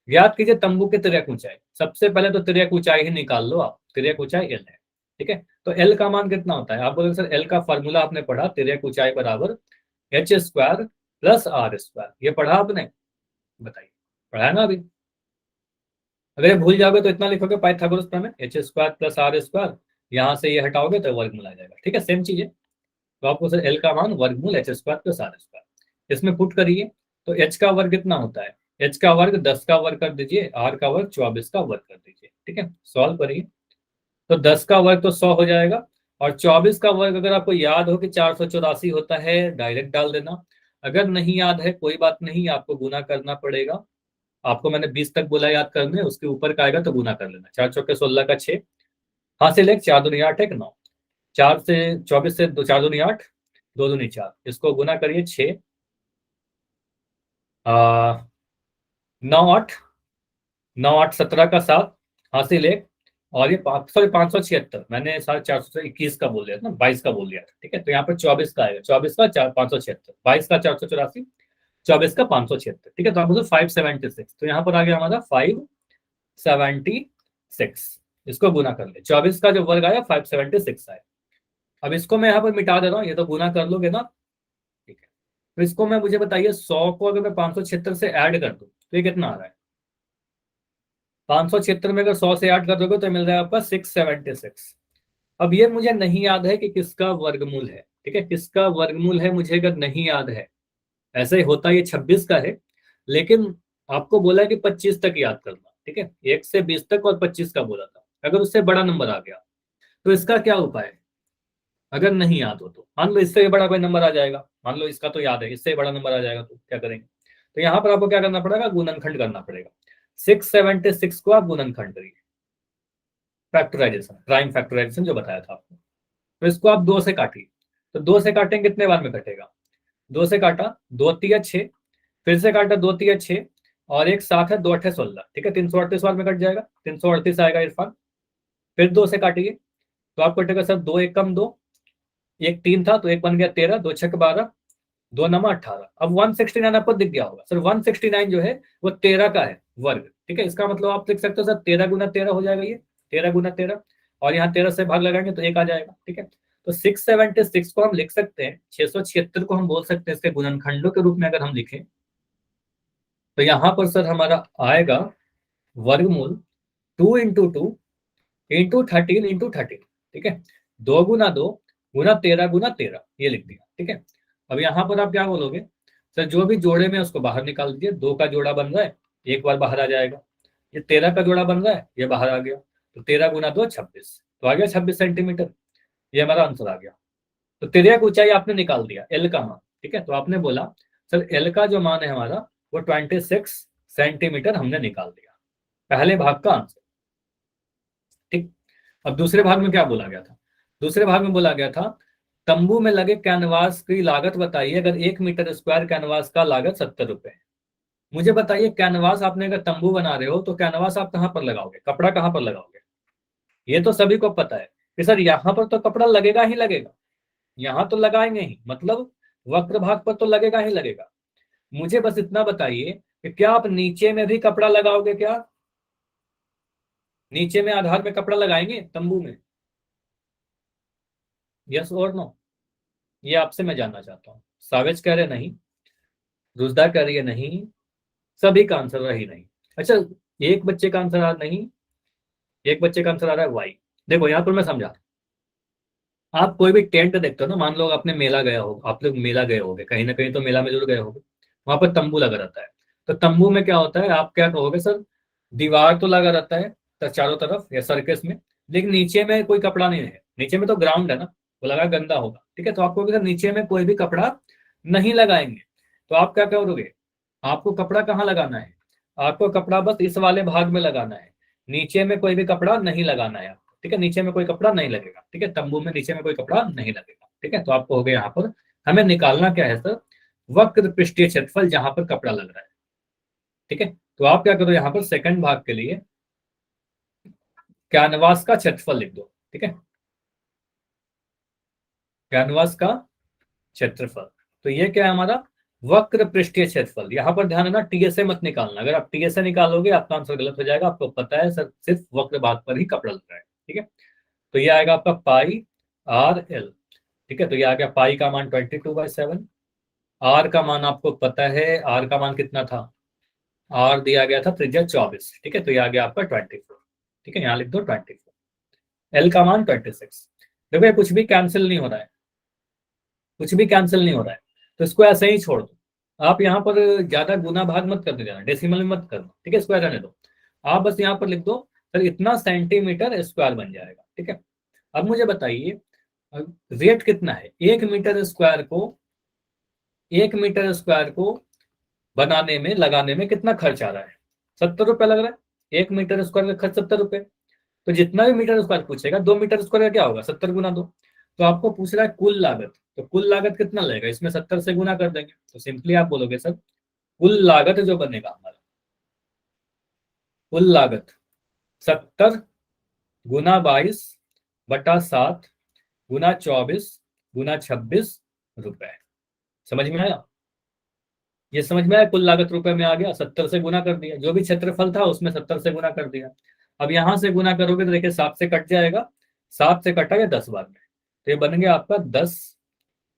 ज्ञात कीजिए तंबू की तिर्यक ऊंचाई। सबसे पहले तो तिर्यक ऊंचाई ही निकाल लो आप, तिर्यक ऊंचाई एल है। ठीक है, तो एल का मान कितना होता है? आप बोलोगे सर एल का फॉर्मूला आपने पढ़ा, तिर्यक ऊंचाई बराबर H square plus are square, ये पढ़ा आपने? बताइए, पढ़ा है ना अभी? अगर ये भूल जाओगे तो इतना लिखोगे पाइथागोरस प्रमेय, H square plus are square, यहाँ से ये हटाओगे तो वर्गमूल आ जाएगा। ठीक है, सेम चीज है। तो आपको सर एल का मान वर्गमूल H square plus are square, इसमें पुट करिए। तो h का वर्ग कितना होता है, h का वर्ग 10 का वर्ग कर दीजिए, r का वर्ग 24 का वर्ग कर दीजिए। ठीक है, सॉल्व करिए। तो 10 का वर्ग तो 100 हो जाएगा, और 24 का वर्ग अगर आपको याद हो कि 484 होता है, डायरेक्ट डाल देना। अगर नहीं याद है कोई बात नहीं, आपको गुना करना पड़ेगा। आपको मैंने 20 तक बोला याद करने, उसके ऊपर का आएगा तो गुना कर लेना। 4 चौके 16 का 6, हासिल एक 4 दूनी 8 एक 9, 4 से 24 से 4 दूनी 8, 2 दूनी 4, इसको गुना करिए 6 9 8, 9 8 17 का 7, हासिल एक, और ये 576, मैंने 421 का बोल दिया था ना, 22 का बोल दिया था। ठीक है, तो यहाँ पर 24 का आएगा, 24 का 576, 22 का 484, 24 का 576। ठीक है, तो आप बोलो 576, तो यहाँ पर आ गया हमारा 576। इसको गुना कर ले, 24 का जो वर्ग आया 576 आया। अब इसको मैं यहाँ पर मिटा दे रहा हूँ, ये तो गुना कर लोगे ना। ठीक है, तो इसको मैं, मुझे बताइए 100 को अगर मैं 576 से ऐड कर दूं तो ये कितना आ रहा है। 576 में अगर 100 से ऐड कर दोगे तो मिल जाएगा आपका 676। अब ये मुझे नहीं याद है कि किसका वर्गमूल है। ठीक है, किसका वर्गमूल है मुझे अगर नहीं याद है, ऐसे ही होता ये 26 का है, लेकिन आपको बोला कि 25 तक याद करना। ठीक है, 1 से 20 तक और 25 का बोला था। अगर उससे बड़ा नंबर आ गया तो इसका क्या उपाय है। अगर नहीं याद हो तो मान लो इससे बड़ा कोई नंबर आ जाएगा, मान लो इसका तो याद है, इससे बड़ा नंबर आ जाएगा तो क्या करेंगे। तो यहाँ पर आपको क्या करना पड़ेगा, गुणनखंड करना पड़ेगा। 676 को आप गुणनखंड करिए, फैक्टराइजेशन, प्राइम फैक्टराइजेशन जो बताया था आपको। तो इसको आप 2 से काटिए, तो 2 से काटेंगे कितने बार में कटेगा, 2 से काटा 2 तिया 6, फिर से काटा 2 तिया 6, और एक 7 है, 2 अठे 16। ठीक है, 338 बार में कट जाएगा, 338 आएगा इरफान। फिर 2 से काटिए तो आपको कटेगा सर 2 एक कम 2, एक 3 था तो एक बन गया 13, 2 छक 12, 2 नमा 18। अब 169 आपको दिख गया होगा सर, 169 जो है वो 13 का है वर्ग। ठीक है, इसका मतलब आप लिख सकते हो सर 13 गुना 13 हो जाएगा, ये 13 गुना 13, और यहाँ 13 से भाग लगाएंगे तो एक आ जाएगा। ठीक है, तो 676 को हम लिख सकते हैं, 676 को हम बोल सकते हैं इसके गुणनखंडों के रूप में अगर हम लिखें, तो यहाँ पर सर हमारा आएगा वर्गमूल 2 इंटू 2 इंटू 13 इंटू 13। ठीक है, 2 गुना 2 गुना 13 गुना 13, ये लिख दिया। ठीक है, अब यहाँ पर आप क्या बोलोगे, सर जो भी जोड़े में उसको बाहर निकाल दीजिए। 2 का जोड़ा बन रहा है, एक बार बाहर आ जाएगा। ये 13 का जोड़ा बन रहा है, ये बाहर आ गया, तो 13 गुना 2 26, तो आ गया 26 सेंटीमीटर। ये हमारा आंसर आ गया। तो 13 की ऊंचाई आपने निकाल दिया, एल का मान। ठीक है, तो आपने बोला सर एल का जो मान है हमारा वो 26 सेंटीमीटर हमने निकाल दिया, पहले भाग का आंसर। ठीक, अब दूसरे भाग में क्या बोला गया था, दूसरे भाग में बोला गया था तंबू में लगे कैनवास की लागत बताइए, अगर 1 मीटर स्क्वायर कैनवास का लागत 70 रुपए है। मुझे बताइए कैनवास आपने अगर तंबू बना रहे हो तो कैनवास आप कहाँ पर लगाओगे, कपड़ा कहाँ पर लगाओगे। ये तो सभी को पता है कि सर यहाँ पर तो कपड़ा लगेगा ही लगेगा, यहाँ तो लगाएंगे ही, मतलब वक्र भाग पर तो लगेगा ही लगेगा। मुझे बस इतना बताइए कि क्या आप नीचे में भी कपड़ा लगाओगे, क्या नीचे में आधार में कपड़ा लगाएंगे तंबू में, यस और नो। ये आपसे मैं जानना चाहता हूँ। सावेज कह रहे नहीं, रुजदा कह रही है नहीं, सभी का आंसर रही नहीं। अच्छा, एक बच्चे का आंसर आ नहीं, एक बच्चे का आंसर आ रहा है वाई। देखो यहाँ पर मैं समझा, आप कोई भी टेंट देखते हो ना, मान लो आपने मेला गया हो, आप लोग मेला गए होगे कहीं ना कहीं, तो मेला में जरूर गए होगे, वहां पर तंबू लगा रहता है। तो तंबू में क्या होता है, आप क्या कहोगे सर, दीवार तो लगा रहता है तो चारों तरफ या सर्कस में, लेकिन नीचे में कोई कपड़ा नहीं है, नीचे में तो ग्राउंड है ना, वो लगा गंदा होगा। ठीक है, तो आपको सर नीचे में कोई भी कपड़ा नहीं लगाएंगे, तो आप क्या करोगे, आपको कपड़ा कहाँ लगाना है, आपको कपड़ा बस इस वाले भाग में लगाना है, नीचे में कोई भी कपड़ा नहीं लगाना है। ठीक है, नीचे में कोई कपड़ा नहीं लगेगा। ठीक है, तंबू में नीचे में कोई कपड़ा नहीं लगेगा। ठीक है, तो आपको हो गया यहाँ पर, हमें निकालना क्या है सर, वक्र पृष्ठीय क्षेत्रफल जहां पर कपड़ा लग रहा है। ठीक है, तो आप क्या करो यहाँ पर सेकंड भाग के लिए कैनवास का क्षेत्रफल लिख दो। ठीक है, कैनवास का क्षेत्रफल, तो ये क्या है हमारा, वक्र पृष्ठीय क्षेत्रफल। यहाँ पर ध्यान है ना, टीएसए मत निकालना, अगर आप टीएसए निकालोगे आपका आंसर गलत हो जाएगा। आपको पता है सर सिर्फ वक्र भाग पर ही कपड़ा लग रहा है। ठीक है, तो ये आएगा आपका पाई आर एल। ठीक है, तो ये आ गया पाई का मान 22/7, आर का मान आपको पता है, आर का मान कितना था, आर दिया गया था त्रिज्या 24। ठीक है, तो ये आ गया आपका 24। ठीक है, यहाँ लिख दो 24, एल का मान 26। देखो ये कुछ भी कैंसिल नहीं हो रहा है, कुछ भी कैंसिल नहीं हो रहा है, तो इसको ऐसे ही छोड़ दो। आप यहाँ पर ज्यादा गुना भाग मत करते जाना, डेसिमल में मत करना, ठीक है, स्क्वायर रहने दो। आप बस यहाँ पर लिख दो सर इतना सेंटीमीटर स्क्वायर बन जाएगा, ठीक है। अब मुझे बताइए रेट कितना है, 1 मीटर स्क्वायर को बनाने में लगाने में कितना खर्च आ रहा है, 70 रुपये लग रहा है। 1 मीटर स्क्वायर का खर्च 70 रुपये। तो जितना भी मीटर स्क्वायर पूछेगा 2 मीटर स्क्वायर का क्या होगा, 70 गुना 2। तो आपको पूछ रहा है कुल लागत, तो कुल लागत कितना लगेगा, इसमें 70 से गुना कर देंगे। तो सिंपली आप बोलोगे सर कुल लागत जो बनेगा हमारा, कुल लागत 70 गुना 22 बटा 7 गुना 26 रुपए। समझ में आया, ये समझ में आया, कुल लागत रुपए में आ गया, 70 से गुना कर दिया, जो भी क्षेत्रफल था उसमें 70 से गुना कर दिया। अब यहां से गुना करोगे तो देखिए 7 से कट जाएगा, 7 से कटा गया 10 बार में, तो ये बन गया आपका 10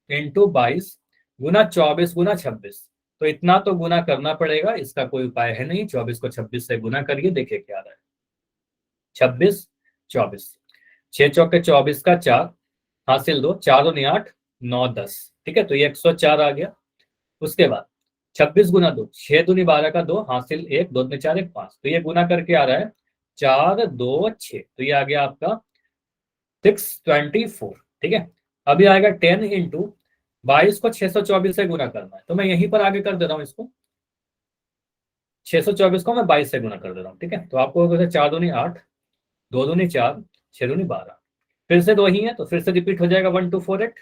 × 22 गुना 24 गुना 26। तो इतना तो गुना करना पड़ेगा, इसका कोई उपाय है नहीं। 24 को 26 से गुना करिए, देखिए क्या आ रहा है, 26 24, 6 चौके 24 का 4 हासिल 2, 4 दूनी 8 9 10, ठीक है, तो ये 104 आ गया। उसके बाद 26 गुना 2, 6 दूनी 12 का 2 हासिल 1, 2 दूनी 4 1 5, तो ये गुना करके आ रहा है 4 2 6, तो ये आ गया आपका 624, ठीक है। अभी आएगा 10 × 22 को 624 से गुना करना है, तो मैं यहीं पर आगे कर दे रहा हूँ इसको, 624 को मैं 22 से गुना कर दे रहा हूँ, ठीक है। तो आपको 4 दूनी 8, 2 दूनी 4, 6 दूनी 12, फिर से 2 ही है तो फिर से रिपीट हो जाएगा 1 2 4 8।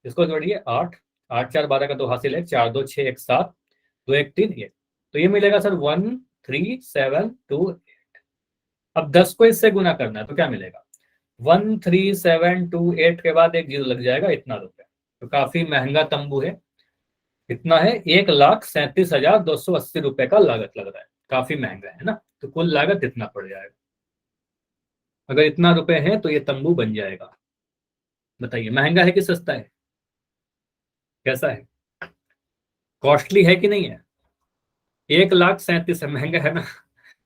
इसको जोड़िए 8 8 4 12 का 2 हासिल 1, 4 2 6 1 7, 2 1 3 1, तो ये मिलेगा सर 1 3 7 2 8। अब 10 को इससे गुना करना है तो क्या मिलेगा, 1 3 7 2 8 के बाद एक जीरो लग जाएगा, इतना रुपए। तो काफी महंगा तंबू है, कितना है, 1,37,280 रुपए का लागत लग रहा है, काफी महंगा है ना। तो कुल लागत इतना पड़ जाएगा, अगर इतना रुपए है तो ये तंबू बन जाएगा। बताइए महंगा है कि सस्ता है, कैसा है, कॉस्टली है कि नहीं है। 1,37,000 महंगा है ना,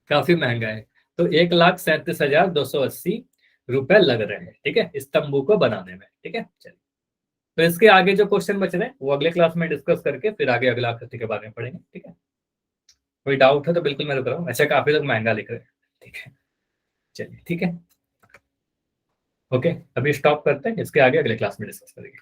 काफी महंगा है। तो 1,37,280 रुपए लग रहे हैं, ठीक है, इस तंबू को बनाने में, ठीक है। चलिए तो इसके आगे जो क्वेश्चन बच रहे हैं वो अगले क्लास में डिस्कस करके फिर आगे अगला आकृति के बारे में पढ़ेंगे, ठीक है। कोई डाउट है तो बिल्कुल मैं रुक रहा हूँ, अच्छा काफी लोग महंगा लिख रहे हैं, ठीक है। चलिए ठीक है, ओके, अभी स्टॉप करते हैं, इसके आगे अगले क्लास में डिस्कस करेंगे।